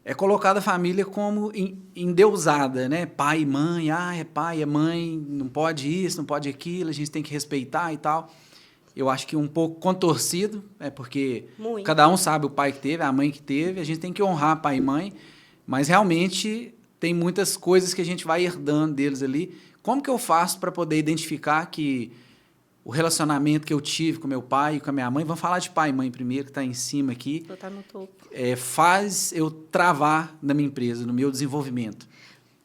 S1: É colocada a família como endeusada, né? Pai e mãe, é pai, é mãe, não pode isso, não pode aquilo, a gente tem que respeitar e tal. Eu acho que um pouco contorcido, porque muito. Cada um sabe o pai que teve, a mãe que teve, a gente tem que honrar pai e mãe, mas realmente tem muitas coisas que a gente vai herdando deles ali. Como que eu faço para poder identificar que o relacionamento que eu tive com meu pai e com a minha mãe, vamos falar de pai e mãe primeiro, que está em cima aqui,
S3: tá no topo.
S1: Faz eu travar na minha empresa, no meu desenvolvimento?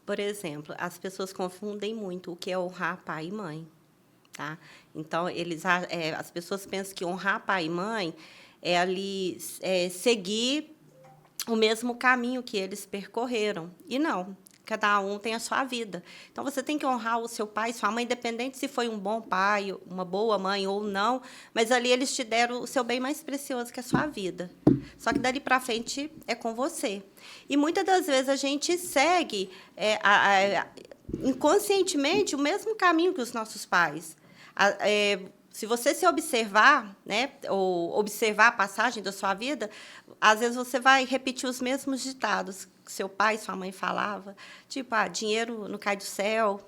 S3: Por exemplo, as pessoas confundem muito o que é honrar pai e mãe. Tá? Então, as pessoas pensam que honrar pai e mãe é ali seguir o mesmo caminho que eles percorreram. E não. Cada um tem a sua vida. Então, você tem que honrar o seu pai e sua mãe, independente se foi um bom pai, uma boa mãe ou não, mas ali eles te deram o seu bem mais precioso, que é a sua vida. Só que dali para frente é com você. E muitas das vezes a gente segue inconscientemente o mesmo caminho que os nossos pais. Se você se observar, né, ou observar a passagem da sua vida, às vezes você vai repetir os mesmos ditados que seu pai e sua mãe falavam, tipo, dinheiro não cai do céu,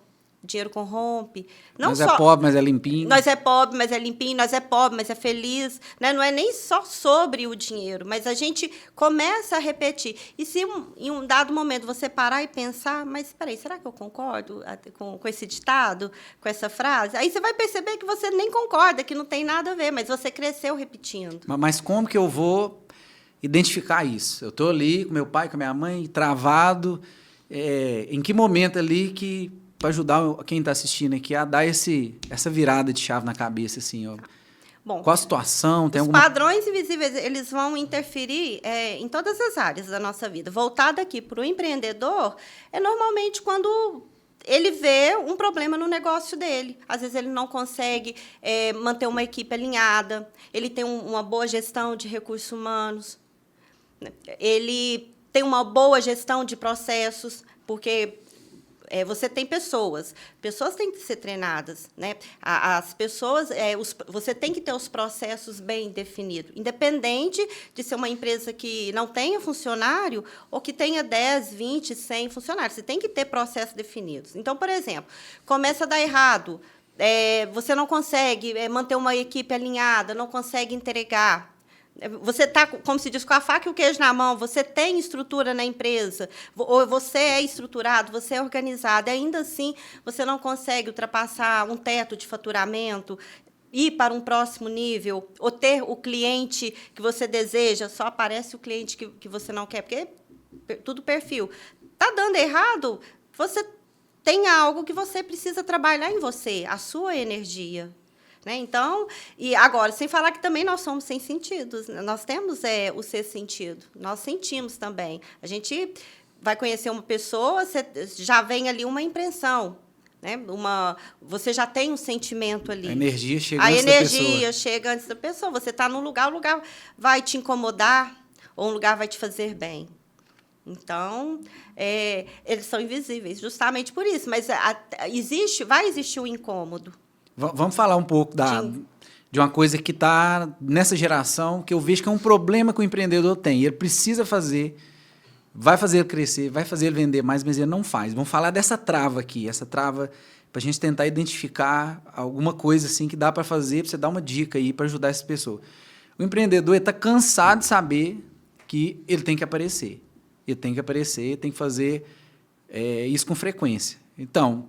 S3: dinheiro corrompe.
S1: Nós é pobre, mas é limpinho.
S3: Nós é pobre, mas é limpinho. Nós é pobre, mas é feliz. Né? Não é nem só sobre o dinheiro, mas a gente começa a repetir. E se em um dado momento você parar e pensar, mas espera aí, será que eu concordo com esse ditado, com essa frase? Aí você vai perceber que você nem concorda, que não tem nada a ver, mas você cresceu repetindo.
S1: Mas como que eu vou identificar isso? Eu estou ali com meu pai, com a minha mãe, travado. Em que momento ali que... para ajudar quem está assistindo aqui a dar essa virada de chave na cabeça, assim, ó. Bom, qual a situação? Tem alguma...
S3: padrões invisíveis, eles vão interferir em todas as áreas da nossa vida. Voltado aqui para o empreendedor, normalmente quando ele vê um problema no negócio dele. Às vezes, ele não consegue manter uma equipe alinhada, ele tem uma boa gestão de recursos humanos, ele tem uma boa gestão de processos, porque... você tem pessoas têm que ser treinadas, né? As pessoas, você tem que ter os processos bem definidos, independente de ser uma empresa que não tenha funcionário ou que tenha 10, 20, 100 funcionários. Você tem que ter processos definidos. Então, por exemplo, começa a dar errado, você não consegue manter uma equipe alinhada, não consegue entregar. Você está, como se diz, com a faca e o queijo na mão, você tem estrutura na empresa, ou você é estruturado, você é organizado, e ainda assim você não consegue ultrapassar um teto de faturamento, ir para um próximo nível, ou ter o cliente que você deseja, só aparece o cliente que você não quer, porque tudo perfil. Está dando errado, você tem algo que você precisa trabalhar em você, a sua energia. Né? Então, e agora, sem falar que também nós somos sem sentidos, né? Nós temos o sexto sentido, nós sentimos também. A gente vai conhecer uma pessoa, você já vem ali uma impressão, né? Você já tem um sentimento ali.
S1: A energia chega antes da pessoa. A energia
S3: chega antes da pessoa. Você está num lugar, o lugar vai te incomodar ou um lugar vai te fazer bem. Então, eles são invisíveis, justamente por isso. Mas vai existir um incômodo.
S1: Vamos falar um pouco de uma coisa que está nessa geração, que eu vejo que é um problema que o empreendedor tem. Ele precisa fazer, vai fazer ele crescer, vai fazer ele vender mais, mas ele não faz. Vamos falar dessa trava aqui, essa trava para a gente tentar identificar alguma coisa assim que dá para fazer, para você dar uma dica aí para ajudar essa pessoa. O empreendedor está cansado de saber que ele tem que aparecer. Ele tem que aparecer, tem que fazer isso com frequência. Então...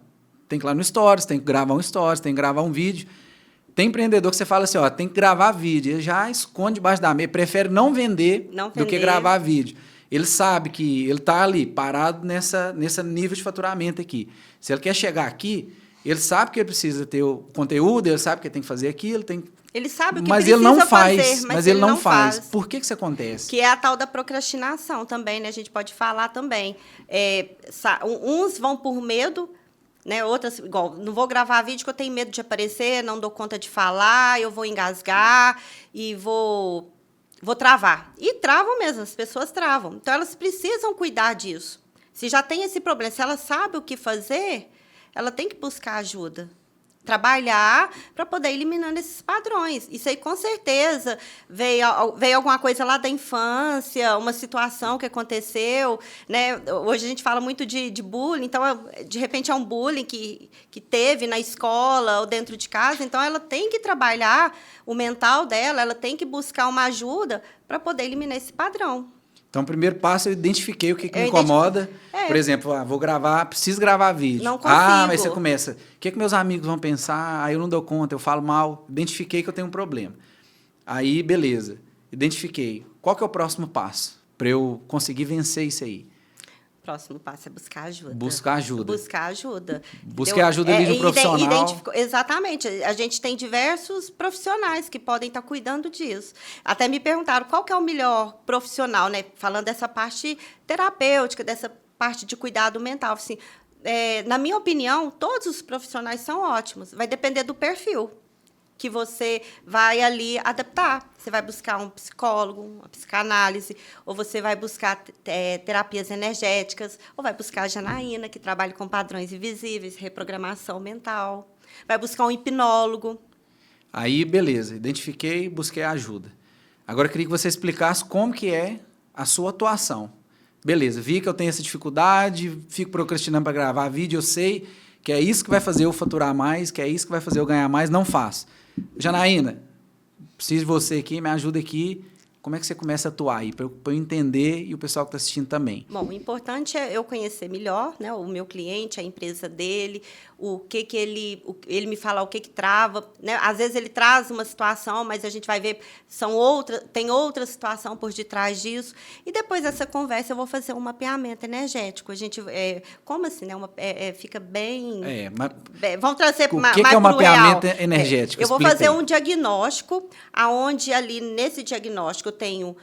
S1: tem que ir lá no Stories, tem que gravar um Stories, tem que gravar um vídeo. Tem empreendedor que você fala assim, tem que gravar vídeo. Ele já esconde debaixo da mesa, prefere não vender do que gravar vídeo. Ele sabe que ele está ali, parado nesse nível de faturamento aqui. Se ele quer chegar aqui, ele sabe que ele precisa ter o conteúdo, ele sabe que ele tem que fazer aquilo, tem que
S3: Ele sabe o que precisa fazer,
S1: mas ele não faz. Por que isso acontece?
S3: Que é a tal da procrastinação também, né? A gente pode falar também. Uns vão por medo, né? Outras, igual, não vou gravar vídeo porque eu tenho medo de aparecer, não dou conta de falar, eu vou engasgar e vou travar. E travam mesmo, as pessoas travam. Então, elas precisam cuidar disso. Se já tem esse problema, se ela sabe o que fazer, ela tem que buscar ajuda. Trabalhar para poder ir eliminando esses padrões. Isso aí, com certeza, veio alguma coisa lá da infância, uma situação que aconteceu, né? Hoje a gente fala muito de bullying, então, de repente, é um bullying que teve na escola ou dentro de casa. Então, ela tem que trabalhar o mental dela, ela tem que buscar uma ajuda para poder eliminar esse padrão.
S1: Então, o primeiro passo, eu identifiquei o que me incomoda. Por exemplo, vou gravar, preciso gravar vídeo.
S3: Não consigo.
S1: Mas você começa, o que meus amigos vão pensar? Aí eu não dou conta, eu falo mal. Identifiquei que eu tenho um problema. Aí, beleza. Identifiquei. Qual que é o próximo passo para eu conseguir vencer isso aí?
S3: O próximo passo é buscar ajuda.
S1: Buscar ajuda.
S3: Buscar ajuda.
S1: Buscar ajuda ali de um profissional.
S3: Exatamente. A gente tem diversos profissionais que podem estar cuidando disso. Até me perguntaram qual que é o melhor profissional, né? Falando dessa parte terapêutica, dessa parte de cuidado mental. Assim, na minha opinião, todos os profissionais são ótimos. Vai depender do perfil que você vai ali adaptar. Você vai buscar um psicólogo, uma psicanálise, ou você vai buscar terapias energéticas, ou vai buscar a Janaína, que trabalha com padrões invisíveis, reprogramação mental. Vai buscar um hipnólogo.
S1: Aí, beleza. Identifiquei, busquei ajuda. Agora, eu queria que você explicasse como que é a sua atuação. Beleza, vi que eu tenho essa dificuldade, fico procrastinando para gravar vídeo, eu sei que é isso que vai fazer eu faturar mais, que é isso que vai fazer eu ganhar mais, não faço. Janaína, preciso de você aqui, me ajuda aqui. Como é que você começa a atuar aí, para eu entender e o pessoal que está assistindo também?
S3: Bom, o importante é eu conhecer melhor, né, o meu cliente, a empresa dele, ele me falar o que trava, né? Às vezes ele traz uma situação, mas a gente vai ver tem outra situação por detrás disso. E depois dessa conversa eu vou fazer um mapeamento energético. A gente, como assim, né? Fica bem. Vamos trazer mais
S1: que é o mapeamento energético?
S3: Eu vou fazer um diagnóstico, aonde ali nesse diagnóstico eu tenho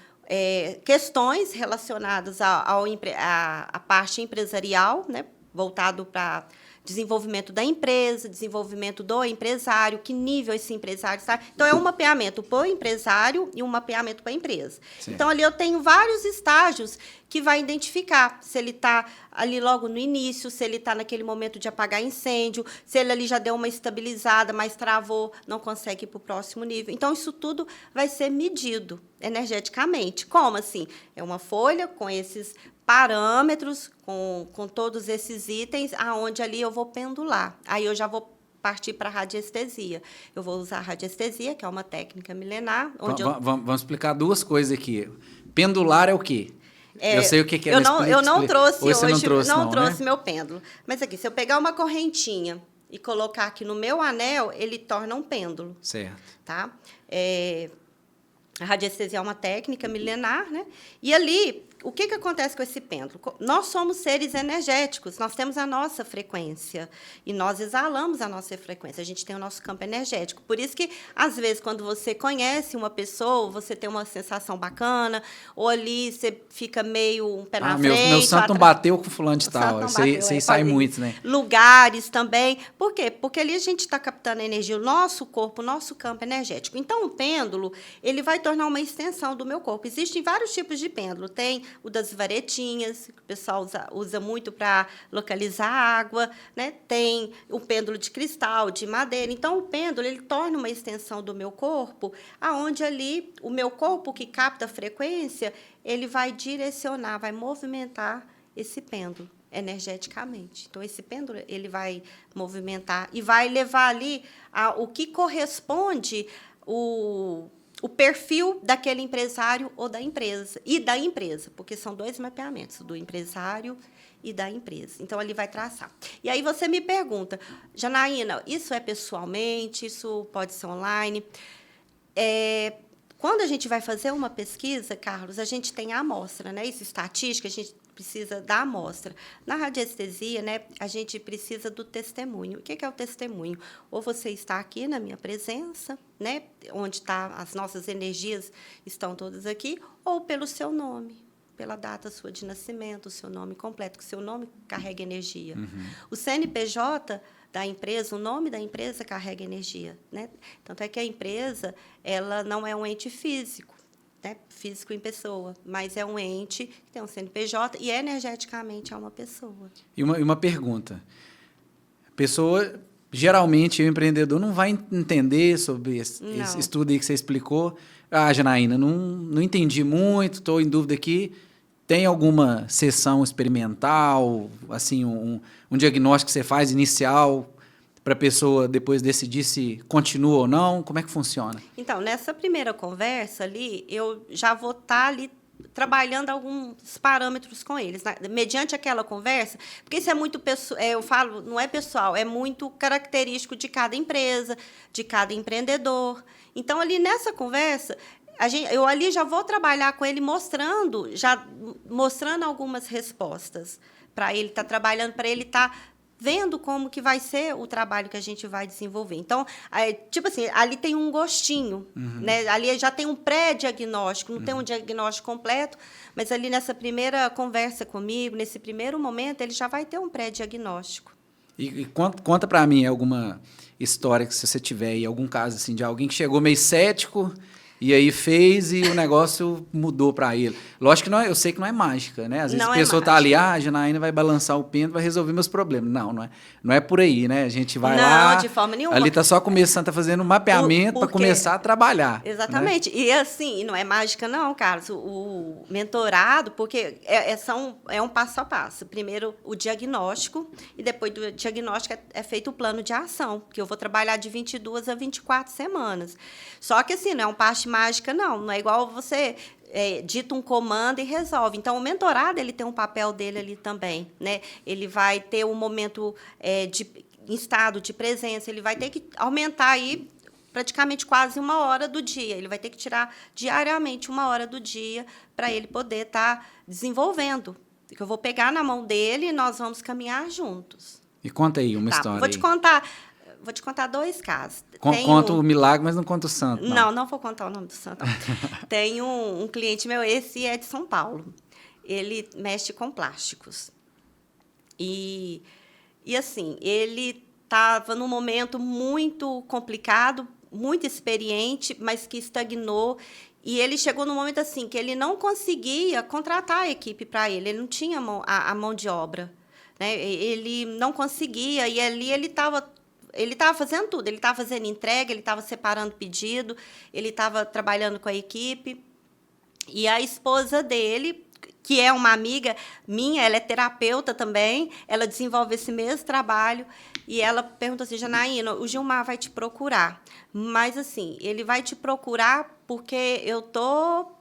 S3: questões relacionadas à parte empresarial, né? Voltado para desenvolvimento da empresa, desenvolvimento do empresário, que nível esse empresário está. Então, é um mapeamento para o empresário e um mapeamento para a empresa. Sim. Então, ali eu tenho vários estágios que vai identificar se ele está ali logo no início, se ele está naquele momento de apagar incêndio, se ele ali já deu uma estabilizada, mas travou, não consegue ir para o próximo nível. Então, isso tudo vai ser medido energeticamente. Como assim? É uma folha com esses parâmetros, com todos esses itens, aonde ali eu vou pendular. Aí eu já vou partir para a radiestesia. Eu vou usar a radiestesia, que é uma técnica milenar.
S1: Vamos explicar duas coisas aqui. Pendular é o quê? Eu sei o que é.
S3: Eu não trouxe
S1: hoje,
S3: não trouxe meu pêndulo. Mas aqui, se eu pegar uma correntinha e colocar aqui no meu anel, ele torna um pêndulo.
S1: Certo.
S3: Tá? A radiestesia é uma técnica milenar, né? E ali, o que acontece com esse pêndulo? Nós somos seres energéticos, nós temos a nossa frequência e nós exalamos a nossa frequência, a gente tem o nosso campo energético. Por isso que, às vezes, quando você conhece uma pessoa, você tem uma sensação bacana, ou ali você fica meio um pé na frente.
S1: Meu santo não bateu com fulano de tal, você sai muito, né?
S3: Lugares também. Por quê? Porque ali a gente está captando a energia, o nosso corpo, o nosso campo energético. Então, o pêndulo, ele vai tornar uma extensão do meu corpo. Existem vários tipos de pêndulo. Tem o das varetinhas, que o pessoal usa muito para localizar água, né? Tem o pêndulo de cristal, de madeira. Então, o pêndulo ele torna uma extensão do meu corpo, aonde ali o meu corpo que capta a frequência, ele vai direcionar, vai movimentar esse pêndulo energeticamente. Então, esse pêndulo ele vai movimentar e vai levar ali o que corresponde o perfil daquele empresário ou da empresa, porque são dois mapeamentos, do empresário e da empresa. Então, ele vai traçar. E aí você me pergunta, Janaína, isso é pessoalmente, isso pode ser online? Quando a gente vai fazer uma pesquisa, Carlos, a gente tem a amostra, né? Isso, estatística, a gente precisa da amostra. Na radiestesia, né, a gente precisa do testemunho. O que é o testemunho? Ou você está aqui na minha presença, né, onde as nossas energias estão todas aqui, ou pelo seu nome, pela data sua de nascimento, o seu nome completo, que o seu nome carrega energia. O CNPJ da empresa, o nome da empresa carrega energia, né? Tanto é que a empresa, ela não é um ente físico, né? Físico em pessoa, mas é um ente que tem um CNPJ e energeticamente é uma pessoa.
S1: E uma pergunta. A pessoa, geralmente, o empreendedor não vai entender sobre esse estudo aí que você explicou. Ah, Janaína, não entendi muito, estou em dúvida aqui. Tem alguma sessão experimental, assim, um diagnóstico que você faz inicial para a pessoa depois decidir se continua ou não? Como é que funciona?
S3: Então, nessa primeira conversa ali, eu já vou estar ali trabalhando alguns parâmetros com eles, né? Mediante aquela conversa, porque isso é muito pessoal, eu falo, não é pessoal, é muito característico de cada empresa, de cada empreendedor. Então, ali nessa conversa, eu ali já vou trabalhar com ele mostrando algumas respostas para ele estar trabalhando, para ele estar vendo como que vai ser o trabalho que a gente vai desenvolver. Então, tipo assim, ali tem um gostinho, né? Ali já tem um pré-diagnóstico, não tem um diagnóstico completo, mas ali nessa primeira conversa comigo, nesse primeiro momento, ele já vai ter um pré-diagnóstico.
S1: E conta para mim alguma história que você tiver aí, algum caso assim, de alguém que chegou meio cético e aí fez e o negócio mudou para ele. Lógico que não é, eu sei que não é mágica, né? Às vezes a pessoa está ali, a Janaína vai balançar o pêndulo, vai resolver meus problemas. Não é por aí, né? A gente vai lá... Não,
S3: de forma nenhuma.
S1: Ali está só começando, está fazendo um mapeamento para começar a trabalhar.
S3: Exatamente. Né? E assim, não é mágica não, Carlos. O mentorado, porque é um passo a passo. Primeiro o diagnóstico e depois do diagnóstico é feito o plano de ação, que eu vou trabalhar de 22 a 24 semanas. Só que assim, não é um passo mágica, não é igual você dita um comando e resolve. Então, o mentorado ele tem um papel dele ali também, né? Ele vai ter um momento em estado de presença, ele vai ter que aumentar aí praticamente quase 1 hora do dia. Ele vai ter que tirar diariamente 1 hora do dia para ele poder estar desenvolvendo. Eu vou pegar na mão dele e nós vamos caminhar juntos.
S1: E conta aí uma história.
S3: Vou te contar 2 casos.
S1: Conta o milagre, mas não conta o santo.
S3: Não vou contar o nome do santo. Tem um cliente meu, esse é de São Paulo. Ele mexe com plásticos. E assim, ele estava num momento muito complicado, muito experiente, mas que estagnou. E ele chegou num momento assim, que ele não conseguia contratar a equipe para ele. Ele não tinha a mão de obra, né? Ele não conseguia, e ali ele estava fazendo tudo. Ele estava fazendo entrega, ele estava separando pedido, ele estava trabalhando com a equipe. E a esposa dele, que é uma amiga minha, ela é terapeuta também, ela desenvolve esse mesmo trabalho, e ela perguntou assim, Janaína, o Gilmar vai te procurar, mas assim, ele vai te procurar porque eu estou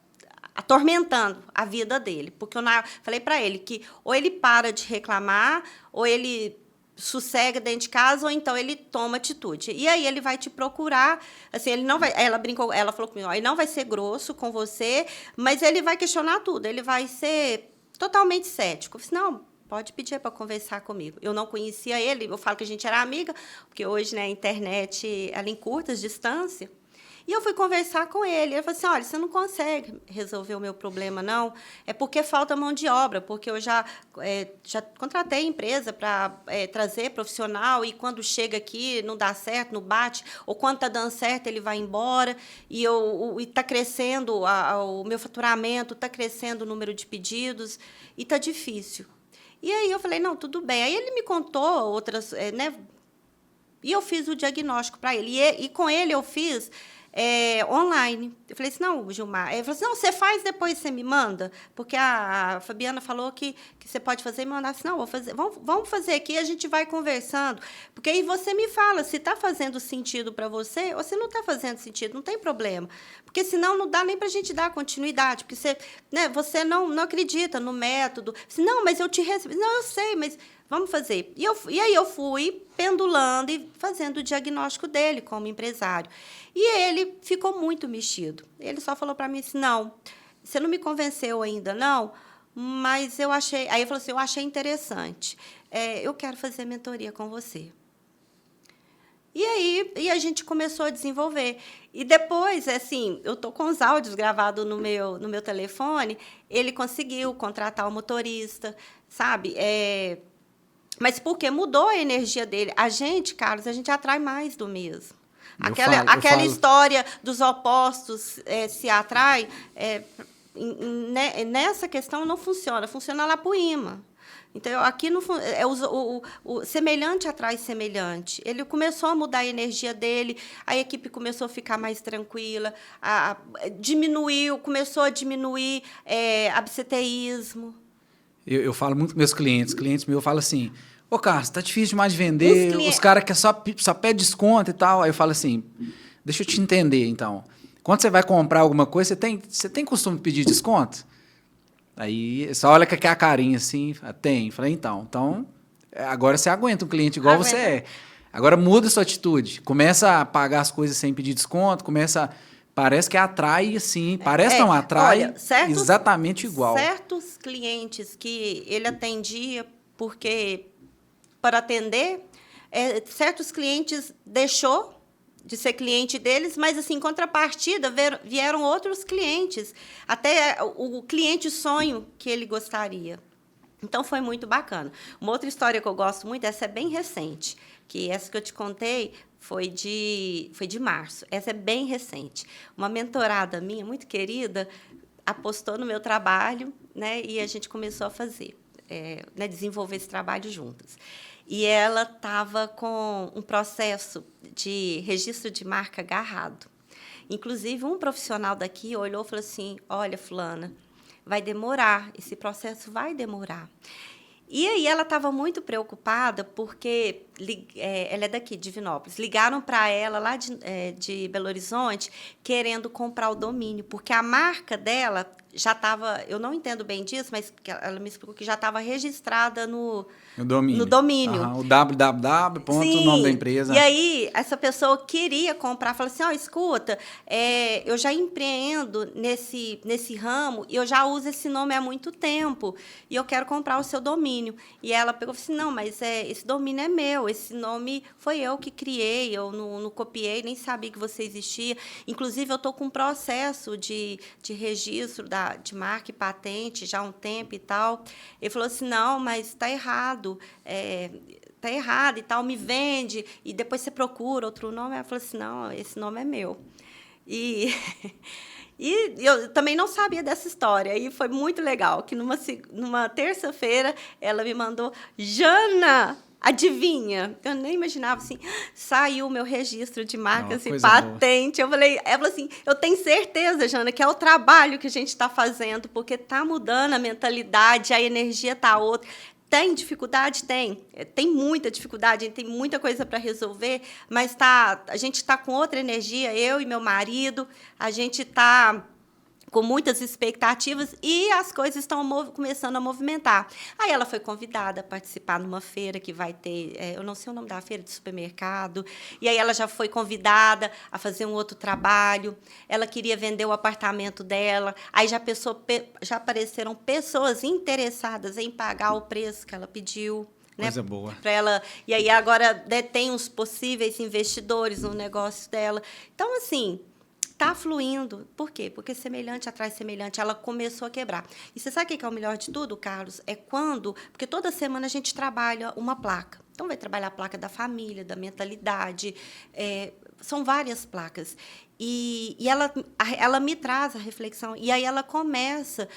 S3: atormentando a vida dele, porque eu falei para ele que ou ele para de reclamar, ou ele sossega dentro de casa, ou então ele toma atitude. E aí ele vai te procurar, assim, ele não vai, ela falou comigo, ele não vai ser grosso com você, mas ele vai questionar tudo, ele vai ser totalmente cético. Eu disse, não, pode pedir para conversar comigo. Eu não conhecia ele, eu falo que a gente era amiga, porque hoje, né, a internet, ela encurta as distâncias. E eu fui conversar com ele. Ele falou assim, olha, você não consegue resolver o meu problema, não. É porque falta mão de obra, porque eu já contratei empresa para trazer profissional e quando chega aqui não dá certo, não bate, ou quando está dando certo ele vai embora e está crescendo o meu faturamento, está crescendo o número de pedidos e está difícil. E aí eu falei, não, tudo bem. Aí ele me contou outras, né? E eu fiz o diagnóstico para ele. E com ele eu fiz... online. Eu falei assim, não, Gilmar. Ele falou assim, não, você faz, depois você me manda, porque a Fabiana falou que você pode fazer e mandar. Assim, não, vou fazer, vamos fazer aqui, a gente vai conversando, porque aí você me fala se está fazendo sentido para você ou se não está fazendo sentido, não tem problema, porque senão não dá nem para a gente dar continuidade, porque você não acredita no método. Assim, não, mas eu te recebi. Não, eu sei, mas vamos fazer. E aí eu fui pendulando e fazendo o diagnóstico dele como empresário. E ele ficou muito mexido. Ele só falou para mim assim, não, você não me convenceu ainda, não, mas eu achei... Aí ele falou assim, eu achei interessante. Eu quero fazer mentoria com você. E aí a gente começou a desenvolver. E depois, assim, eu estou com os áudios gravados no meu telefone, ele conseguiu contratar o motorista, sabe? Mas porque mudou a energia dele. A gente, Carlos, a gente atrai mais do mesmo. Aquela história dos opostos se atrai, nessa questão não funciona. Funciona lá para o imã. Então, aqui o semelhante atrai semelhante. Ele começou a mudar a energia dele, a equipe começou a ficar mais tranquila, começou a diminuir absenteísmo.
S1: Eu falo muito com meus clientes meus falam assim, ô, Carlos, tá difícil demais de vender, os caras que só pedem desconto e tal. Aí eu falo assim, deixa eu te entender, então. Quando você vai comprar alguma coisa, você tem costume de pedir desconto? Aí, só olha com a carinha assim, tem. Falei, então, agora você aguenta um cliente igual você é. Agora muda a sua atitude. Começa a pagar as coisas sem pedir desconto, parece que atrai, assim, não atrai, olha, exatamente igual.
S3: Certos clientes que ele atendia para atender, certos clientes deixou de ser cliente deles, mas, assim, em contrapartida, vieram outros clientes, até o cliente sonho que ele gostaria. Então, foi muito bacana. Uma outra história que eu gosto muito, essa é bem recente, que essa que eu te contei foi de março. Essa é bem recente. Uma mentorada minha, muito querida, apostou no meu trabalho, né, e a gente começou a fazer, desenvolver esse trabalho juntas. E ela estava com um processo de registro de marca agarrado. Inclusive, um profissional daqui olhou e falou assim, olha, fulana, vai demorar, esse processo vai demorar. E aí ela estava muito preocupada porque ela é daqui, de Divinópolis. Ligaram para ela lá de Belo Horizonte querendo comprar o domínio, porque a marca dela já estava, eu não entendo bem disso, mas ela me explicou que já estava registrada no domínio.
S1: Uhum, o www.
S3: Sim.
S1: O nome da empresa.
S3: E aí, essa pessoa queria comprar, falou assim, escuta, eu já empreendo nesse ramo e eu já uso esse nome há muito tempo e eu quero comprar o seu domínio. E ela pegou e falou assim, não, mas esse domínio é meu, esse nome foi eu que criei, eu não copiei, nem sabia que você existia. Inclusive, eu estou com um processo de registro de marca e patente já há um tempo e tal. Ele falou assim, não, mas está errado, está errado e tal, me vende, e depois você procura outro nome. Ela falou assim, não, esse nome é meu. E eu também não sabia dessa história, e foi muito legal, que numa terça-feira ela me mandou, Jana, adivinha? Eu nem imaginava, assim, saiu o meu registro de marcas e patente. Ela falou assim, eu tenho certeza, Jana, que é o trabalho que a gente está fazendo, porque está mudando a mentalidade, a energia está outra. Tem dificuldade? Tem muita dificuldade, tem muita coisa para resolver, mas a gente está com outra energia, eu e meu marido, a gente está com muitas expectativas e as coisas estão começando a movimentar. Aí ela foi convidada a participar numa feira que vai ter, eu não sei o nome da feira, de supermercado, e aí ela já foi convidada a fazer um outro trabalho, ela queria vender o apartamento dela, aí já apareceram pessoas interessadas em pagar o preço que ela pediu.
S1: Coisa boa.
S3: Para ela, e aí agora tem os possíveis investidores no negócio dela. Então, assim, está fluindo. Por quê? Porque semelhante atrai semelhante. Ela começou a quebrar. E você sabe o que é o melhor de tudo, Carlos? Porque toda semana a gente trabalha uma placa. Então, vai trabalhar a placa da família, da mentalidade. São várias placas. E ela me traz a reflexão. E aí ela começa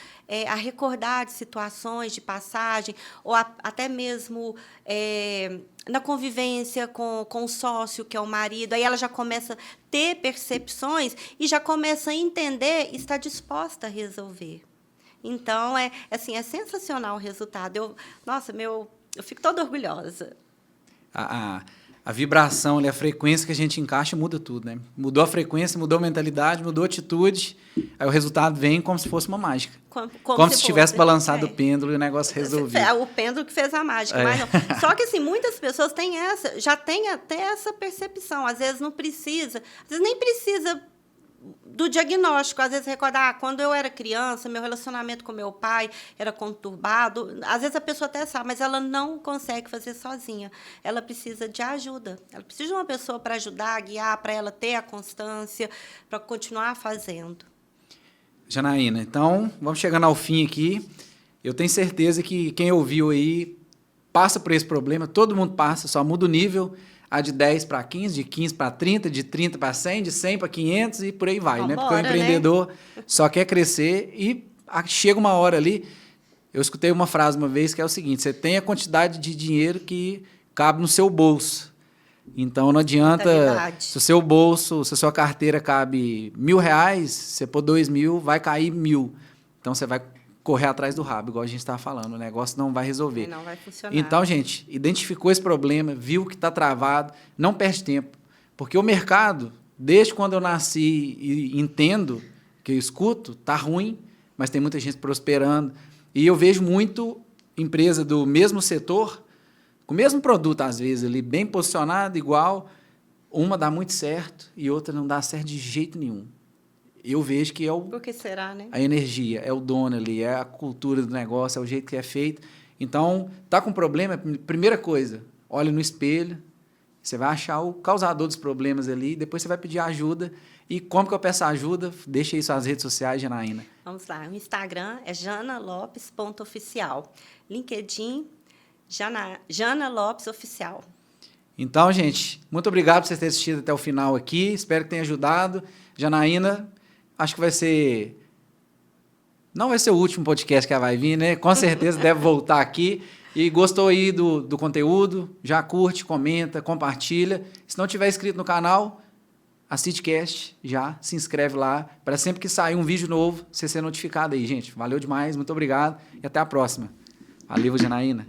S3: a recordar de situações de passagem, ou até mesmo na convivência com o sócio, que é o marido. Aí ela já começa a ter percepções e já começa a entender e está disposta a resolver. Então, é sensacional o resultado. Eu fico toda orgulhosa.
S1: A vibração, a frequência que a gente encaixa muda tudo, né? Mudou a frequência, mudou a mentalidade, mudou a atitude, aí o resultado vem como se fosse uma mágica. Como se tivesse balançado o pêndulo e o negócio resolvido.
S3: O pêndulo que fez a mágica. Mas não. Só que, assim, muitas pessoas já têm até essa percepção. Às vezes não precisa, às vezes nem precisa do diagnóstico, às vezes recordar, quando eu era criança, meu relacionamento com meu pai era conturbado. Às vezes a pessoa até sabe, mas ela não consegue fazer sozinha. Ela precisa de ajuda. Ela precisa de uma pessoa para ajudar, guiar, para ela ter a constância, para continuar fazendo.
S1: Janaína, então, vamos chegando ao fim aqui. Eu tenho certeza que quem ouviu aí passa por esse problema, todo mundo passa, só muda o nível, a de 10 para 15, de 15 para 30, de 30 para 100, de 100 para 500 e por aí vai, né? Porque o empreendedor só quer crescer e chega uma hora ali, eu escutei uma frase uma vez que é o seguinte, você tem a quantidade de dinheiro que cabe no seu bolso. Então, não adianta, se o seu bolso, se a sua carteira cabe R$1.000, você pôr 2.000, vai cair 1.000. Então, você vai correr atrás do rabo, igual a gente estava falando, o negócio não vai resolver.
S3: Não vai funcionar.
S1: Então, gente, identificou esse problema, viu que está travado, não perde tempo. Porque o mercado, desde quando eu nasci e entendo, que eu escuto, está ruim, mas tem muita gente prosperando. E eu vejo muito empresa do mesmo setor, com o mesmo produto, às vezes, ali, bem posicionado, igual, uma dá muito certo e outra não dá certo de jeito nenhum. Eu vejo que é
S3: Por que será, né?
S1: A energia, é o dono ali, é a cultura do negócio, é o jeito que é feito. Então, tá com problema, primeira coisa, olha no espelho, você vai achar o causador dos problemas ali, depois você vai pedir ajuda. E como que eu peço ajuda? Deixa aí suas redes sociais, Janaína.
S3: Vamos lá, o Instagram é janalopes.oficial. LinkedIn, Jana Lopes Oficial.
S1: Então, gente, muito obrigado por vocês terem assistido até o final aqui. Espero que tenha ajudado. Janaína, acho que vai ser... Não vai ser o último podcast que ela vai vir, né? Com certeza deve voltar aqui. E gostou aí do conteúdo? Já curte, comenta, compartilha. Se não tiver inscrito no canal, assiste cast, já se inscreve lá, para sempre que sair um vídeo novo, você ser notificado aí, gente. Valeu demais, muito obrigado e até a próxima. Valeu, Janaína.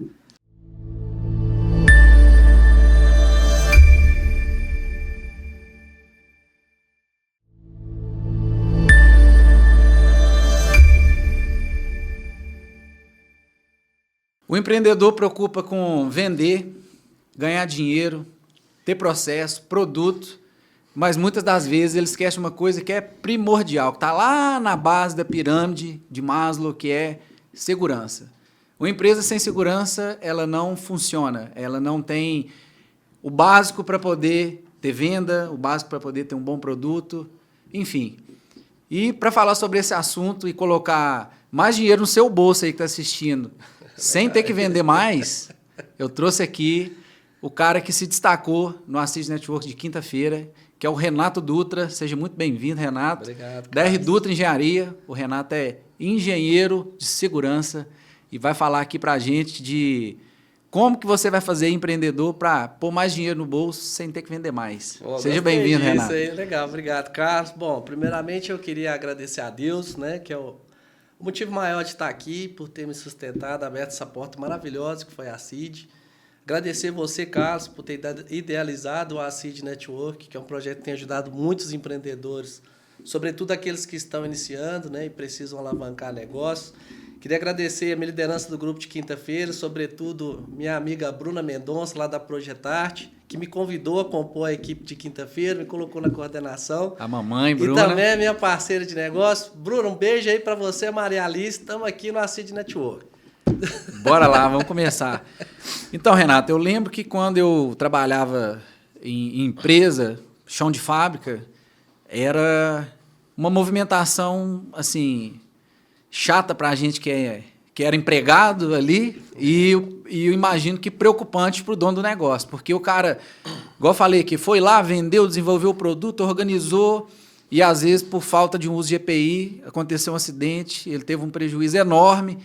S1: O empreendedor preocupa com vender, ganhar dinheiro, ter processo, produto, mas muitas das vezes ele esquece uma coisa que é primordial, que está lá na base da pirâmide de Maslow, que é segurança. Uma empresa sem segurança, ela não funciona, ela não tem o básico para poder ter venda, o básico para poder ter um bom produto, enfim. E para falar sobre esse assunto e colocar mais dinheiro no seu bolso aí que está assistindo, sem ter que vender mais, eu trouxe aqui o cara que se destacou no Assis Network de quinta-feira, que é o Renato Dutra. Seja muito bem-vindo, Renato.
S4: Obrigado.
S1: Da R Dutra Engenharia. O Renato é engenheiro de segurança e vai falar aqui para a gente de como que você vai fazer empreendedor para pôr mais dinheiro no bolso sem ter que vender mais. Seja bem-vindo, Renato.
S4: Isso aí, legal. Obrigado, Carlos. Bom, primeiramente eu queria agradecer a Deus, né, que é o motivo maior de estar aqui, por ter me sustentado, aberto essa porta maravilhosa que foi a CID. Agradecer você, Carlos, por ter idealizado o Assis Network, que é um projeto que tem ajudado muitos empreendedores, sobretudo aqueles que estão iniciando, né, e precisam alavancar negócios. Queria agradecer a minha liderança do grupo de quinta-feira, sobretudo minha amiga Bruna Mendonça, lá da Projetarte, que me convidou a compor a equipe de quinta-feira, me colocou na coordenação.
S1: A mamãe, Bruna.
S4: E também a minha parceira de negócio. Bruna, um beijo aí para você, Maria Alice. Estamos aqui no Assis Network.
S1: Bora lá, vamos começar. Então, Renato, eu lembro que quando eu trabalhava em empresa, chão de fábrica, era uma movimentação, assim, chata para a gente que era empregado ali e eu imagino que preocupante para o dono do negócio, porque o cara, igual eu falei, que foi lá, vendeu, desenvolveu o produto, organizou e às vezes por falta de um uso de EPI aconteceu um acidente, ele teve um prejuízo enorme.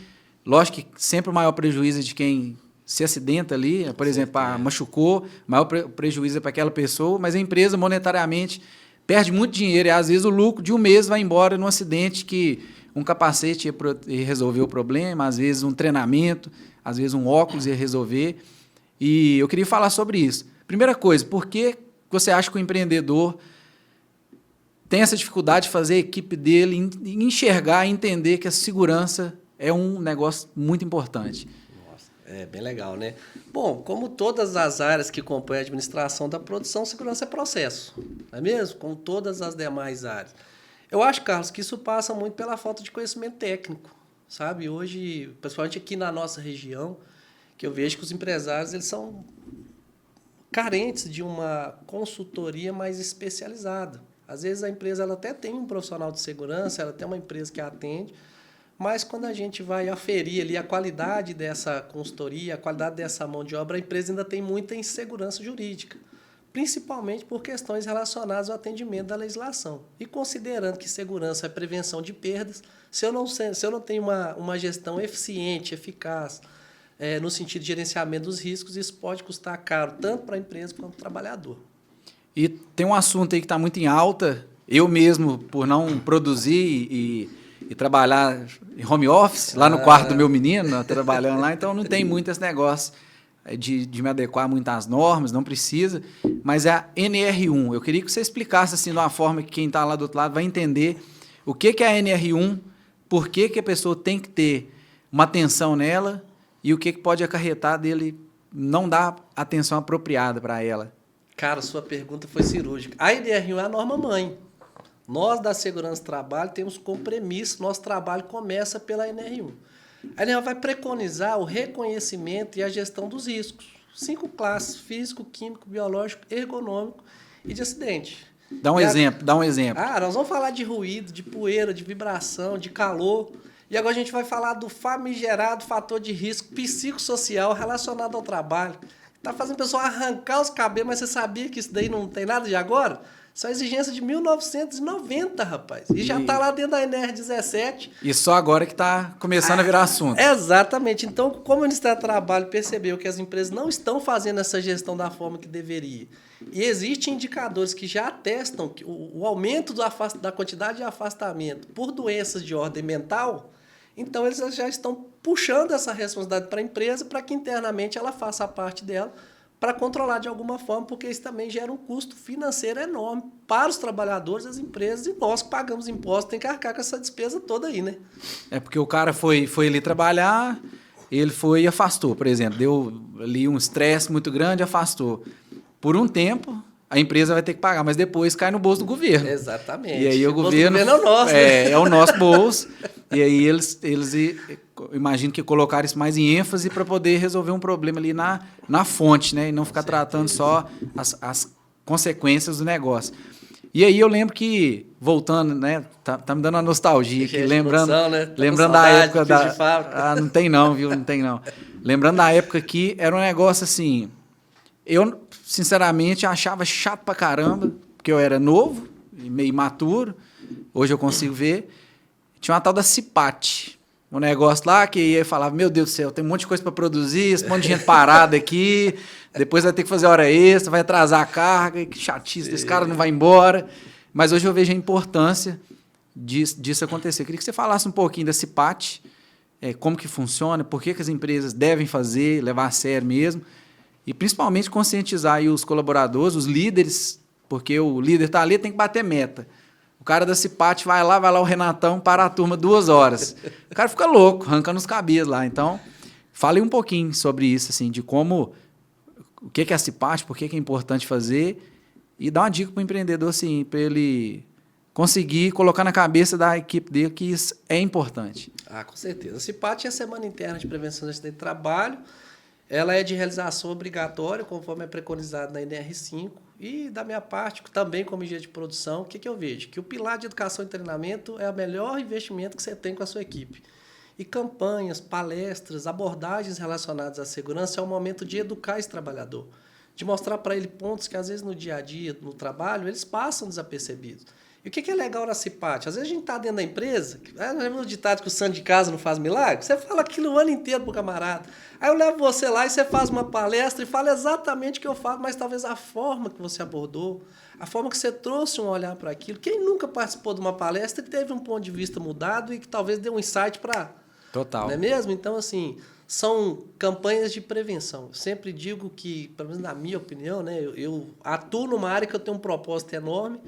S1: Lógico que sempre o maior prejuízo é de quem se acidenta ali, por exemplo, machucou, o maior prejuízo é para aquela pessoa, mas a empresa monetariamente perde muito dinheiro e às vezes o lucro de um mês vai embora num acidente que um capacete ia resolver o problema, às vezes um treinamento, às vezes um óculos ia resolver. E eu queria falar sobre isso. Primeira coisa, por que você acha que o empreendedor tem essa dificuldade de fazer a equipe dele enxergar e entender que a segurança é um negócio muito importante?
S4: Nossa, é bem legal, né? Bom, como todas as áreas que compõem a administração da produção, segurança é processo, não é mesmo? Como todas as demais áreas. Eu acho, Carlos, que isso passa muito pela falta de conhecimento técnico, sabe? Hoje, principalmente aqui na nossa região, que eu vejo que os empresários eles são carentes de uma consultoria mais especializada. Às vezes a empresa ela até tem um profissional de segurança, ela tem uma empresa que atende, mas quando a gente vai aferir ali a qualidade dessa consultoria, a qualidade dessa mão de obra, a empresa ainda tem muita insegurança jurídica, principalmente por questões relacionadas ao atendimento da legislação. E considerando que segurança é prevenção de perdas, se eu não tenho uma gestão eficiente, eficaz, no sentido de gerenciamento dos riscos, isso pode custar caro, tanto para a empresa quanto para o trabalhador.
S1: E tem um assunto aí que está muito em alta, eu mesmo, por não produzir e trabalhar em home office, lá no quarto do meu menino, trabalhando lá, então não tem muito esse negócio de me adequar muito às normas, não precisa, mas é a NR1. Eu queria que você explicasse assim, de uma forma que quem está lá do outro lado vai entender o que é a NR1, por que a pessoa tem que ter uma atenção nela e o que pode acarretar dele não dar atenção apropriada para ela.
S4: Cara, sua pergunta foi cirúrgica. A NR1 é a norma-mãe. Nós, da Segurança do Trabalho, temos como premissa, nosso trabalho começa pela NR1. A NR1 vai preconizar o reconhecimento e a gestão dos riscos. 5 classes: físico, químico, biológico, ergonômico e de acidente.
S1: Dá um exemplo.
S4: Nós vamos falar de ruído, de poeira, de vibração, de calor. E agora a gente vai falar do famigerado fator de risco psicossocial relacionado ao trabalho. Tá fazendo a pessoa arrancar os cabelos, mas você sabia que isso daí não tem nada de agora? Isso é exigência de 1990, rapaz. E já está lá dentro da NR17.
S1: E só agora que está começando a virar assunto.
S4: Exatamente. Então, como o Ministério do Trabalho percebeu que as empresas não estão fazendo essa gestão da forma que deveria, e existem indicadores que já atestam que o aumento da quantidade de afastamento por doenças de ordem mental, então eles já estão puxando essa responsabilidade para a empresa para que internamente ela faça a parte dela para controlar de alguma forma, porque isso também gera um custo financeiro enorme para os trabalhadores, as empresas, e nós que pagamos impostos tem que arcar com essa despesa toda aí, né?
S1: É porque o cara foi ali trabalhar, ele foi e afastou, por exemplo, deu ali um estresse muito grande, afastou. Por um tempo, a empresa vai ter que pagar, mas depois cai no bolso do governo.
S4: Exatamente.
S1: E aí o governo
S4: é o nosso, né?
S1: É o nosso bolso. E aí eles imagino que colocaram isso mais em ênfase para poder resolver um problema ali na fonte, né? E não ficar tratando só as consequências do negócio. E aí eu lembro que, voltando, né? Tá me dando uma nostalgia aqui, lembrando da época da... não tem não, viu? Não tem não. Lembrando da época que era um negócio assim... Eu, sinceramente, achava chato pra caramba, porque eu era novo e meio imaturo. Hoje eu consigo ver. Tinha uma tal da CIPAT. Um negócio lá que ia falar, meu Deus do céu, tem um monte de coisa para produzir, esse monte de gente parada aqui, depois vai ter que fazer hora extra, vai atrasar a carga, que chatice, esse cara não vai embora. Mas hoje eu vejo a importância disso acontecer. Eu queria que você falasse um pouquinho da CIPAT, como que funciona, por que as empresas devem fazer, levar a sério mesmo, e principalmente conscientizar aí os colaboradores, os líderes, porque o líder está ali, tem que bater meta. O cara da CIPAT vai lá o Renatão, para a turma 2 horas. O cara fica louco, arrancando os cabelos lá. Então, fale um pouquinho sobre isso, assim, de como, o que é a CIPAT, por que é importante fazer, e dá uma dica para o empreendedor, assim, para ele conseguir colocar na cabeça da equipe dele que isso é importante.
S4: Com certeza. A CIPAT é a Semana Interna de Prevenção de Acidente de Trabalho. Ela é de realização obrigatória, conforme é preconizado na NR5. E, da minha parte, também como engenheiro de produção, o que eu vejo? Que o pilar de educação e treinamento é o melhor investimento que você tem com a sua equipe. E campanhas, palestras, abordagens relacionadas à segurança é o momento de educar esse trabalhador. De mostrar para ele pontos que, às vezes, no dia a dia, no trabalho, eles passam desapercebidos. E o que é legal na CIPAT? Às vezes a gente está dentro da empresa, lembra o ditado que o santo de casa não faz milagre? Você fala aquilo o ano inteiro pro camarada. Aí eu levo você lá e você faz uma palestra e fala exatamente o que eu falo, mas talvez a forma que você abordou, a forma que você trouxe um olhar para aquilo. Quem nunca participou de uma palestra e teve um ponto de vista mudado e que talvez deu um insight para...
S1: Total.
S4: Não é mesmo? Então, assim, são campanhas de prevenção. Eu sempre digo que, pelo menos na minha opinião, né, eu atuo numa área que eu tenho um propósito enorme.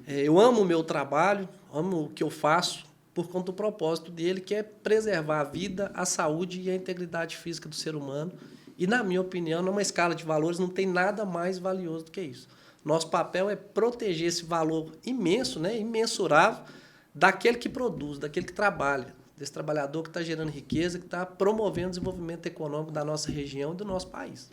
S4: Eu amo o meu trabalho, amo o que eu faço, por conta do propósito dele, que é preservar a vida, a saúde e a integridade física do ser humano. E, na minha opinião, numa escala de valores, não tem nada mais valioso do que isso. Nosso papel é proteger esse valor imenso, né, imensurável, daquele que produz, daquele que trabalha, desse trabalhador que está gerando riqueza, que está promovendo o desenvolvimento econômico da nossa região e do nosso país.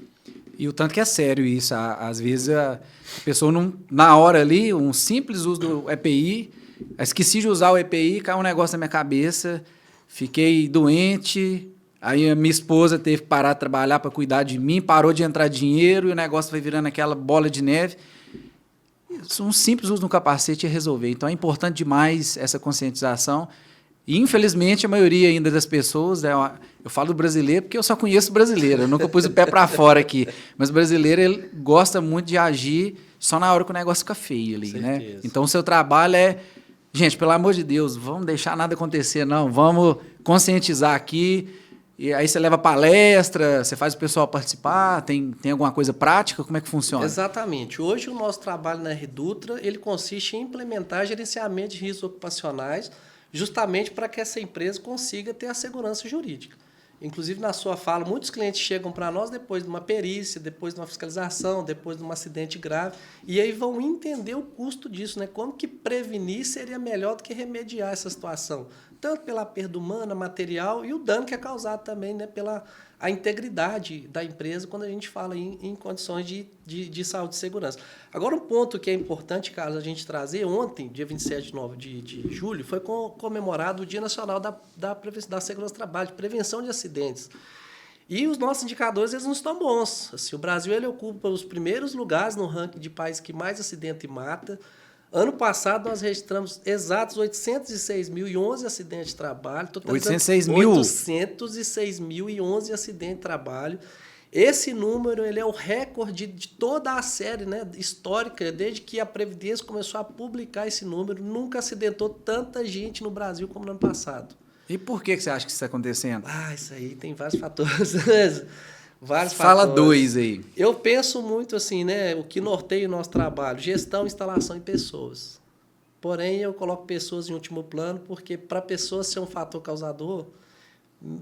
S1: E o tanto que é sério isso. Às vezes a pessoa, na hora ali, um simples uso do EPI, esqueci de usar o EPI, caiu um negócio na minha cabeça, fiquei doente, aí a minha esposa teve que parar de trabalhar para cuidar de mim, parou de entrar dinheiro e o negócio foi virando aquela bola de neve. Um simples uso do capacete ia resolver. Então é importante demais essa conscientização. E, infelizmente, a maioria ainda das pessoas, né, eu falo do brasileiro porque eu só conheço brasileiro, eu nunca pus o pé para fora aqui, mas o brasileiro ele gosta muito de agir só na hora que o negócio fica feio ali, né? Então o seu trabalho é, gente, pelo amor de Deus, vamos deixar nada acontecer, não, vamos conscientizar aqui, e aí você leva palestra, você faz o pessoal participar, tem alguma coisa prática, como é que funciona?
S4: Exatamente. Hoje o nosso trabalho na Redutra, ele consiste em implementar gerenciamento de riscos ocupacionais, justamente para que essa empresa consiga ter a segurança jurídica. Inclusive, na sua fala, muitos clientes chegam para nós depois de uma perícia, depois de uma fiscalização, depois de um acidente grave, e aí vão entender o custo disso, né? Como que prevenir seria melhor do que remediar essa situação, tanto pela perda humana, material, e o dano que é causado também, né, pela a integridade da empresa quando a gente fala em condições de saúde e segurança. Agora, um ponto que é importante, Carlos, a gente trazer, ontem, dia 27 de julho, foi comemorado o Dia Nacional da Segurança do Trabalho, de prevenção de acidentes. E os nossos indicadores eles não estão bons. Assim, o Brasil ele ocupa os primeiros lugares no ranking de países que mais acidenta e mata. Ano passado, nós registramos exatos 806.011 acidentes de trabalho. 806.011 acidentes de trabalho. Esse número ele é o recorde de toda a série, né, histórica, desde que a Previdência começou a publicar esse número. Nunca acidentou tanta gente no Brasil como no ano passado.
S1: E por que você acha que isso está acontecendo?
S4: Isso aí tem vários fatores.
S1: Fala dois aí.
S4: Eu penso muito assim, né? O que norteia o nosso trabalho, gestão, instalação e pessoas. Porém, eu coloco pessoas em último plano, porque para pessoas ser um fator causador,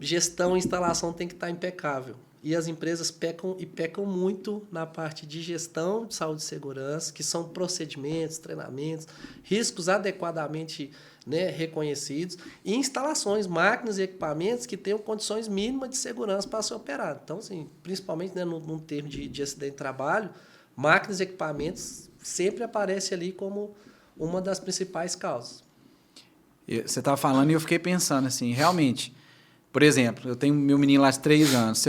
S4: gestão e instalação tem que estar impecável. E as empresas pecam muito na parte de gestão de saúde e segurança, que são procedimentos, treinamentos, riscos adequadamente, né, reconhecidos, e instalações, máquinas e equipamentos que tenham condições mínimas de segurança para ser operado. Então, assim, principalmente, né, num termo de acidente de trabalho, máquinas e equipamentos sempre aparecem ali como uma das principais causas.
S1: Você estava falando e eu fiquei pensando assim, realmente, por exemplo, eu tenho meu menino lá de 3 anos,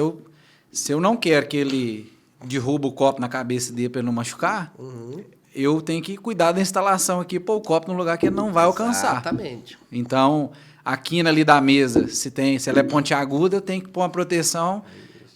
S1: se eu não quero que ele derruba o copo na cabeça dele para ele não machucar, eu tenho que cuidar da instalação aqui, pôr o copo num lugar que ele não vai alcançar.
S4: Exatamente.
S1: Então, a quina ali da mesa, se ela é pontiaguda, eu tenho que pôr uma proteção.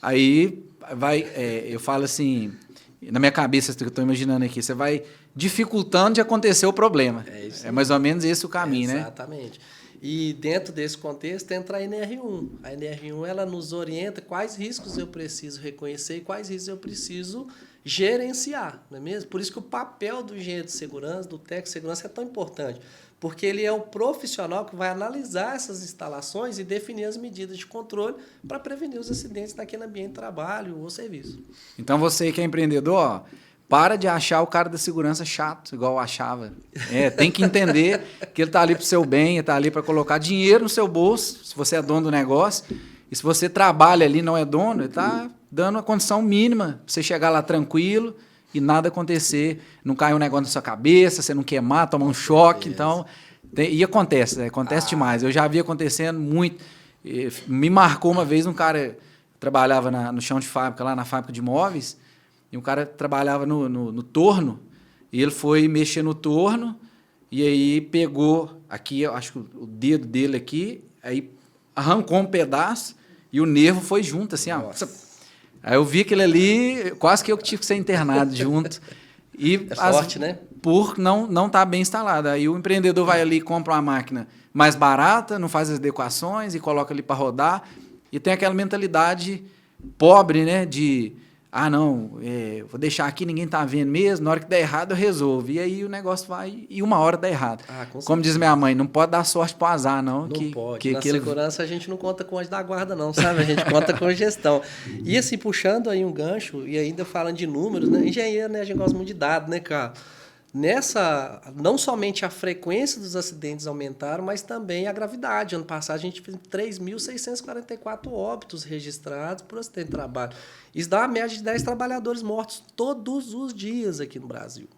S1: Aí vai, eu falo assim, na minha cabeça, que eu estou imaginando aqui, você vai dificultando de acontecer o problema. É mais ou menos esse o caminho, né?
S4: Exatamente. E dentro desse contexto entra a NR1. A NR1 ela nos orienta quais riscos eu preciso reconhecer e quais riscos eu preciso gerenciar, não é mesmo? Por isso que o papel do engenheiro de segurança, do técnico de segurança é tão importante, porque ele é o profissional que vai analisar essas instalações e definir as medidas de controle para prevenir os acidentes naquele ambiente de trabalho ou serviço.
S1: Então você que é empreendedor, para de achar o cara da segurança chato, igual eu achava. Tem que entender que ele está ali para o seu bem, ele está ali para colocar dinheiro no seu bolso, se você é dono do negócio. E se você trabalha ali e não é dono, ele está dando a condição mínima para você chegar lá tranquilo e nada acontecer. Não cair um negócio na sua cabeça, você não queimar, tomar um choque. Então, e acontece demais. Eu já vi acontecendo muito. Me marcou uma vez um cara trabalhava no chão de fábrica, lá na fábrica de móveis, e um cara trabalhava no torno, e ele foi mexer no torno, e aí pegou aqui, eu acho que o dedo dele aqui, aí arrancou um pedaço, e o nervo foi junto, assim, ó. Aí eu vi aquele ali, quase que eu tive que ser internado junto. E
S4: é forte, né?
S1: Por não estar bem instalado. Aí o empreendedor vai ali e compra uma máquina mais barata, não faz as adequações e coloca ali para rodar. E tem aquela mentalidade pobre, né? De, não, vou deixar aqui, ninguém está vendo mesmo, na hora que der errado eu resolvo. E aí o negócio vai e uma hora dá errado. Como diz minha mãe, não pode dar sorte para o azar, não.
S4: Não pode. Na segurança a gente não conta com anjo da guarda, não, sabe? A gente conta com gestão. E assim, puxando aí um gancho, e ainda falando de números, né? Engenheiro, né? A gente gosta muito de dados, né, cara? não somente a frequência dos acidentes aumentaram, mas também a gravidade. Ano passado a gente fez 3.644 óbitos registrados por acidente de trabalho. Isso dá uma média de 10 trabalhadores mortos todos os dias aqui no Brasil.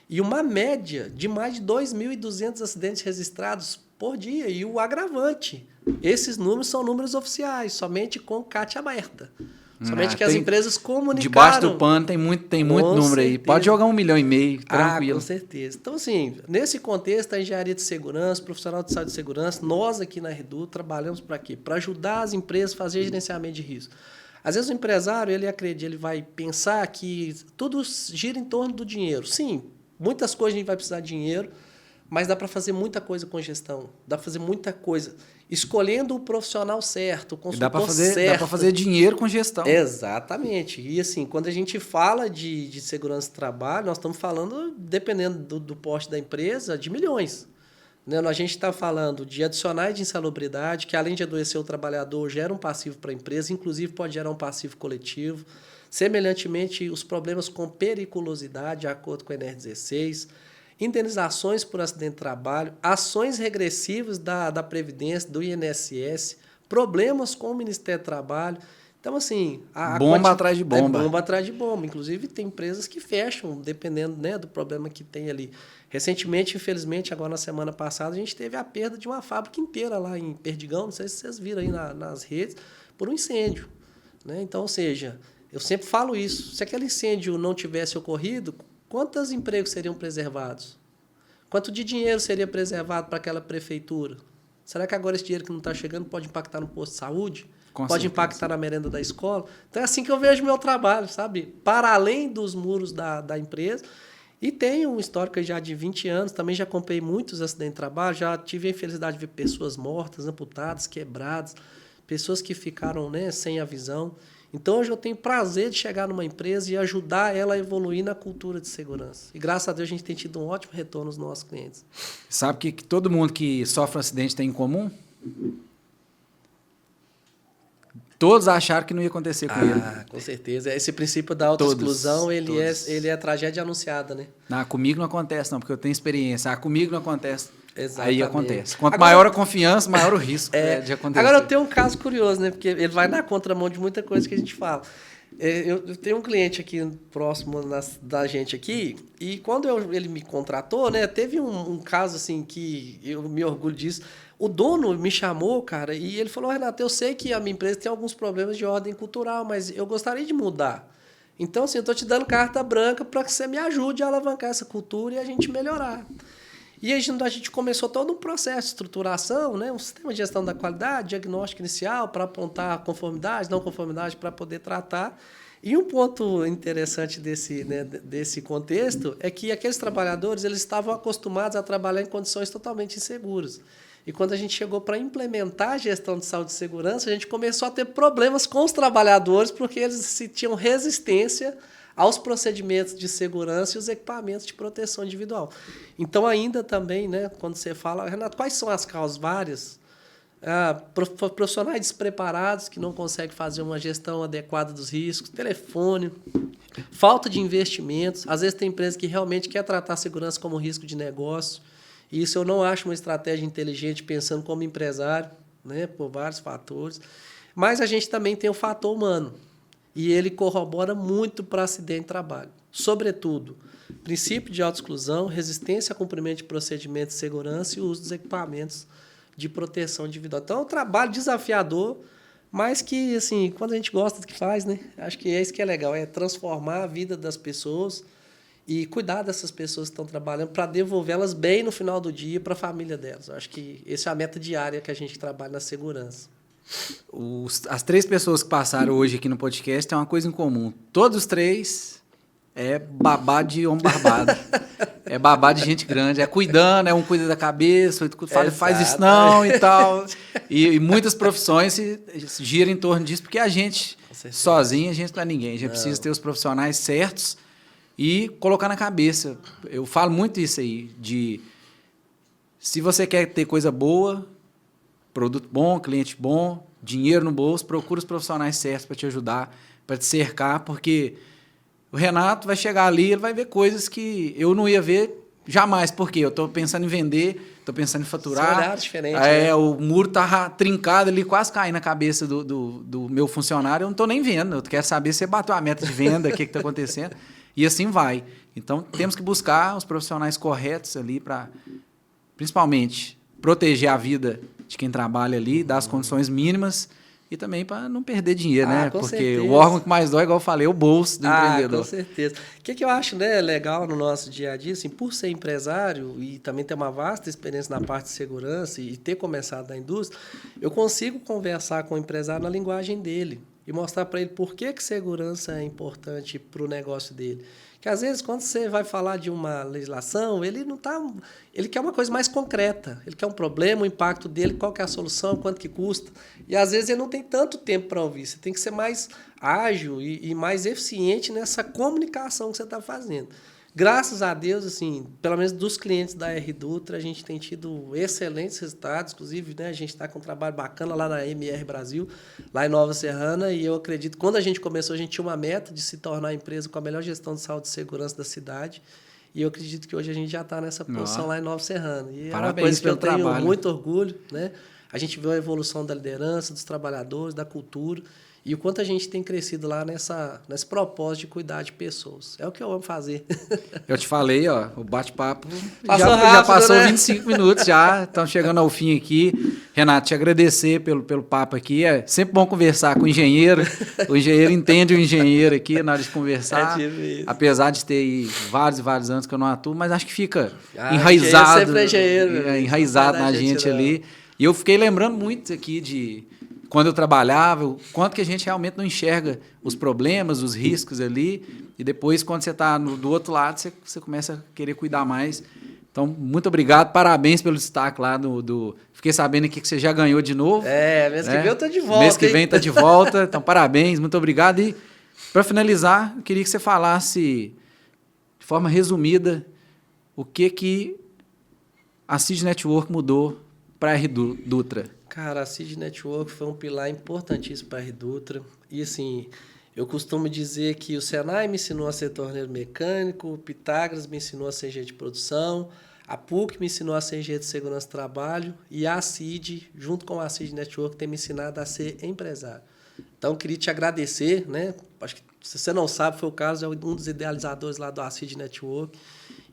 S4: E uma média de mais de 2.200 acidentes registrados por dia. E o agravante, esses números são números oficiais, somente com CAT aberta. Somente que as empresas comunicaram.
S1: Debaixo do pano tem muito número aí. Pode jogar 1,5 milhão, tranquilo.
S4: Com certeza. Então, assim, nesse contexto, a engenharia de segurança, profissional de saúde e segurança, nós aqui na Redu trabalhamos para quê? Para ajudar as empresas a fazer gerenciamento de risco. Às vezes o empresário, ele vai pensar que tudo gira em torno do dinheiro. Sim, muitas coisas a gente vai precisar de dinheiro, mas dá para fazer muita coisa com gestão. Dá para fazer muita coisa escolhendo o profissional certo, o consultor certo.
S1: Dá para fazer dinheiro com gestão.
S4: Exatamente. E assim, quando a gente fala de segurança do trabalho, nós estamos falando, dependendo do porte da empresa, de milhões. Né? A gente está falando de adicionais de insalubridade, que além de adoecer o trabalhador, gera um passivo para a empresa, inclusive pode gerar um passivo coletivo. Semelhantemente, os problemas com periculosidade, de acordo com a NR16, indenizações por acidente de trabalho, ações regressivas da Previdência, do INSS, problemas com o Ministério do Trabalho. Então, assim...
S1: Bomba atrás de bomba.
S4: Bomba atrás de bomba. Inclusive, tem empresas que fecham, dependendo, né, do problema que tem ali. Recentemente, infelizmente, agora na semana passada, a gente teve a perda de uma fábrica inteira lá em Perdigão, não sei se vocês viram aí nas redes, por um incêndio. Né? Então, ou seja, eu sempre falo isso. Se aquele incêndio não tivesse ocorrido, quantos empregos seriam preservados? Quanto de dinheiro seria preservado para aquela prefeitura? Será que agora esse dinheiro que não está chegando pode impactar no posto de saúde? Pode impactar na merenda da escola? Então é assim que eu vejo meu trabalho, sabe? Para além dos muros da empresa. E tenho um histórico já de 20 anos, também já acompanhei muitos acidentes de trabalho, já tive a infelicidade de ver pessoas mortas, amputadas, quebradas, pessoas que ficaram, né, sem a visão. Então, hoje eu tenho prazer de chegar numa empresa e ajudar ela a evoluir na cultura de segurança. E, graças a Deus, a gente tem tido um ótimo retorno nos nossos clientes.
S1: Sabe que todo mundo que sofre um acidente tem em comum? Todos acharam que não ia acontecer com ele.
S4: Com certeza. Esse princípio da autoexclusão, ele é tragédia anunciada, né?
S1: Não, comigo não acontece, não, porque eu tenho experiência. Comigo não acontece.
S4: Exatamente.
S1: Aí acontece. Quanto maior a confiança, maior o risco de acontecer.
S4: Agora, eu tenho um caso curioso, né? Porque ele vai na contramão de muita coisa que a gente fala. Eu tenho um cliente aqui próximo da gente aqui, e quando ele me contratou, né? Teve um caso, assim, que eu me orgulho disso. O dono me chamou, cara, e ele falou: Renato, eu sei que a minha empresa tem alguns problemas de ordem cultural, mas eu gostaria de mudar. Então, assim, eu estou te dando carta branca para que você me ajude a alavancar essa cultura e a gente melhorar. E a gente começou todo um processo de estruturação, né? Um sistema de gestão da qualidade, diagnóstico inicial para apontar conformidade, não conformidade para poder tratar. E um ponto interessante desse contexto é que aqueles trabalhadores eles estavam acostumados a trabalhar em condições totalmente inseguras. E quando a gente chegou para implementar a gestão de saúde e segurança, a gente começou a ter problemas com os trabalhadores porque eles tinham resistência aos procedimentos de segurança e os equipamentos de proteção individual. Então, ainda também, né, quando você fala, Renato, quais são as causas várias? Profissionais despreparados que não conseguem fazer uma gestão adequada dos riscos, telefone, falta de investimentos. Às vezes tem empresa que realmente quer tratar a segurança como risco de negócio. E isso eu não acho uma estratégia inteligente pensando como empresário, né, por vários fatores. Mas a gente também tem o fator humano. E ele corrobora muito para acidente de trabalho. Sobretudo, princípio de autoexclusão, resistência a cumprimento de procedimentos de segurança e o uso dos equipamentos de proteção individual. Então, é um trabalho desafiador, mas que, assim, quando a gente gosta do que faz, né? Acho que é isso que é legal, é transformar a vida das pessoas e cuidar dessas pessoas que estão trabalhando para devolvê-las bem no final do dia para a família delas. Acho que essa é a meta diária que a gente trabalha na segurança.
S1: As 3 pessoas que passaram hoje aqui no podcast têm uma coisa em comum. Todos os 3 é babá de homem barbado. É babá de gente grande. É cuidando, um cuida da cabeça, outro faz isso não e tal. E muitas profissões se giram em torno disso, porque a gente, sozinho, a gente não é ninguém. A gente precisa ter os profissionais certos e colocar na cabeça. Eu falo muito isso aí, de se você quer ter coisa boa, produto bom, cliente bom, dinheiro no bolso, procura os profissionais certos para te ajudar, para te cercar, porque O Renato vai chegar ali, ele vai ver coisas que eu não ia ver jamais, porque eu estou pensando em vender, estou pensando em faturar.
S4: São olhares diferentes, né?
S1: O muro tá trincado ali, quase caindo na cabeça do meu funcionário, eu não estou nem vendo, eu quero saber se você bateu a meta de venda, o que está acontecendo, e assim vai. Então, temos que buscar os profissionais corretos ali para, principalmente, proteger a vida de quem trabalha ali, dar as condições mínimas e também para não perder dinheiro, né?
S4: Com
S1: Porque
S4: certeza.
S1: o órgão que mais dói, igual eu falei, é o bolso do empreendedor.
S4: Com certeza. O que eu acho, né, legal no nosso dia a dia, assim, por ser empresário e também ter uma vasta experiência na parte de segurança e ter começado na indústria, eu consigo conversar com o empresário na linguagem dele e mostrar para ele por que segurança é importante para o negócio dele. Que às vezes, quando você vai falar de uma legislação, ele não tá, ele quer uma coisa mais concreta. Ele quer um problema, o impacto dele, qual que é a solução, quanto que custa. E às vezes ele não tem tanto tempo para ouvir. Você tem que ser mais ágil e mais eficiente nessa comunicação que você está fazendo. Graças a Deus, assim, pelo menos dos clientes da R Dutra, a gente tem tido excelentes resultados. Inclusive, né, a gente está com um trabalho bacana lá na MR Brasil, lá em Nova Serrana. E eu acredito que quando a gente começou, a gente tinha uma meta de se tornar a empresa com a melhor gestão de saúde e segurança da cidade. E eu acredito que hoje a gente já está nessa posição lá em Nova Serrana. E
S1: parabéns,
S4: é uma coisa que eu tenho
S1: trabalho.
S4: Muito orgulho, né? A gente vê a evolução da liderança, dos trabalhadores, da cultura. E o quanto a gente tem crescido lá nesse propósito de cuidar de pessoas. É o que eu amo fazer.
S1: Eu te falei, ó, o bate-papo
S4: já
S1: passou,
S4: né?
S1: 25 minutos já, estamos chegando ao fim aqui. Renato, te agradecer pelo papo aqui. É sempre bom conversar com o engenheiro. O engenheiro entende o engenheiro aqui na hora de conversar. Apesar de ter aí vários e vários anos que eu não atuo, mas acho que fica enraizado, enraizado na gente ali. E eu fiquei lembrando muito aqui de quando eu trabalhava, o quanto que a gente realmente não enxerga os problemas, os riscos ali, e depois, quando você está do outro lado, você começa a querer cuidar mais. Então, muito obrigado, parabéns pelo destaque lá Fiquei sabendo aqui que você já ganhou de novo.
S4: Mês que vem eu tô de volta.
S1: Mês que vem tá de volta, então parabéns, muito obrigado. E, para finalizar, eu queria que você falasse, de forma resumida, o que a CID Network mudou para a R Dutra.
S4: Cara, a CID Network foi um pilar importantíssimo para a R Dutra. E, assim, eu costumo dizer que o Senai me ensinou a ser torneiro mecânico, o Pitágoras me ensinou a ser engenheiro de produção, a PUC me ensinou a ser engenheiro de segurança do trabalho e a CID, junto com a CID Network, tem me ensinado a ser empresário. Então, queria te agradecer, né? Acho que, se você não sabe, foi o Carlos, é um dos idealizadores lá do CID Network.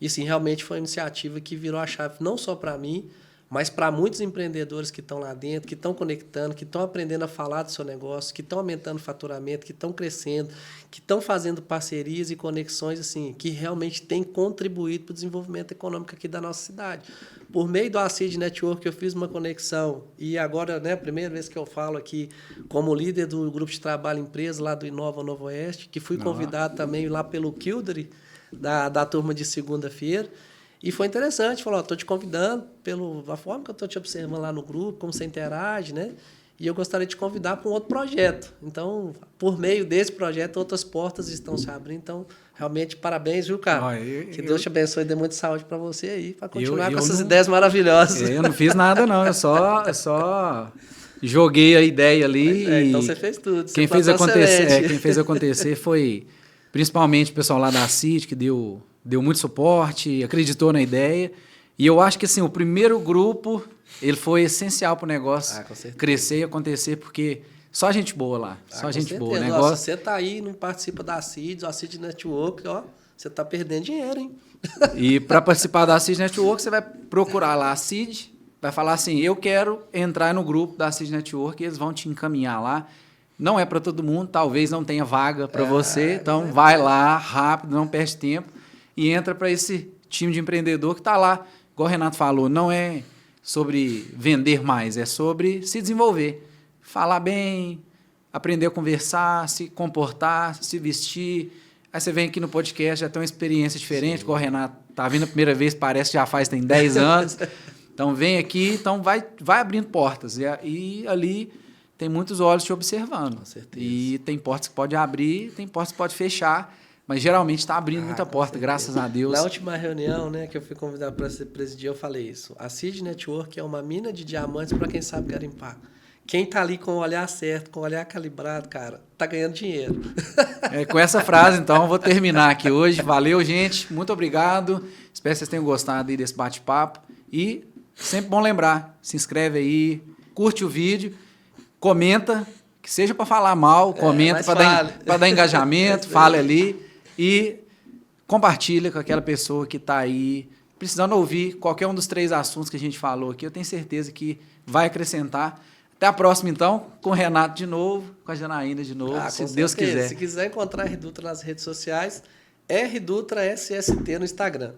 S4: E, assim, realmente foi uma iniciativa que virou a chave não só para mim, mas para muitos empreendedores que estão lá dentro, que estão conectando, que estão aprendendo a falar do seu negócio, que estão aumentando o faturamento, que estão crescendo, que estão fazendo parcerias e conexões assim, que realmente têm contribuído para o desenvolvimento econômico aqui da nossa cidade. Por meio do ACID Network, eu fiz uma conexão e agora, né, a primeira vez que eu falo aqui como líder do grupo de trabalho empresa lá do Inova Novo Oeste, que fui convidado também lá pelo Kildare, da turma de segunda-feira. E foi interessante, falou, estou te convidando pela forma que eu estou te observando lá no grupo, como você interage, né? E eu gostaria de te convidar para um outro projeto. Então, por meio desse projeto, outras portas estão se abrindo. Então, realmente, parabéns, viu, cara? Que Deus te abençoe e dê muita saúde para você aí, para continuar com essas ideias maravilhosas.
S1: Eu não fiz nada, não. Eu só joguei a ideia ali.
S4: Então, você fez tudo.
S1: Quem fez acontecer foi, principalmente, o pessoal lá da CID, que deu muito suporte, acreditou na ideia. E eu acho que assim, o primeiro grupo ele foi essencial para o negócio crescer e acontecer, porque só gente boa lá. Só gente boa.
S4: Negócio... Você está aí e não participa da CID, a CID Network, ó, você está perdendo dinheiro, hein?
S1: E para participar da CID Network, você vai procurar lá a CID, vai falar assim, eu quero entrar no grupo da CID Network, e eles vão te encaminhar lá. Não é para todo mundo, talvez não tenha vaga para você, então vai lá rápido, não perde tempo. E entra para esse time de empreendedor que está lá. Igual o Renato falou, não é sobre vender mais, é sobre se desenvolver. Falar bem, aprender a conversar, se comportar, se vestir. Aí você vem aqui no podcast, já tem uma experiência diferente, igual o Renato está vindo a primeira vez, parece que já tem 10 anos. Então vem aqui, então vai abrindo portas. E ali tem muitos olhos te observando. Com certeza. E tem portas que pode abrir, tem portas que pode fechar. Mas geralmente está abrindo muita porta, graças a Deus.
S4: Na última reunião, né, que eu fui convidado para presidir, eu falei isso. A CID Network é uma mina de diamantes para quem sabe garimpar. quem tá ali com o olhar certo, com o olhar calibrado, cara, tá ganhando dinheiro.
S1: Com essa frase, então, eu vou terminar aqui hoje. Valeu, gente. Muito obrigado. Espero que vocês tenham gostado aí desse bate-papo. E sempre bom lembrar, se inscreve aí, curte o vídeo, comenta, que seja para falar mal, comenta para dar engajamento, fale ali e compartilha com aquela pessoa que está aí precisando ouvir qualquer um dos 3 assuntos que a gente falou aqui. Eu tenho certeza que vai acrescentar. Até a próxima, então, com o Renato de novo, com a Janaína de novo, se Deus quiser.
S4: Se quiser encontrar a R-Dutra nas redes sociais, R-Dutra SST no Instagram.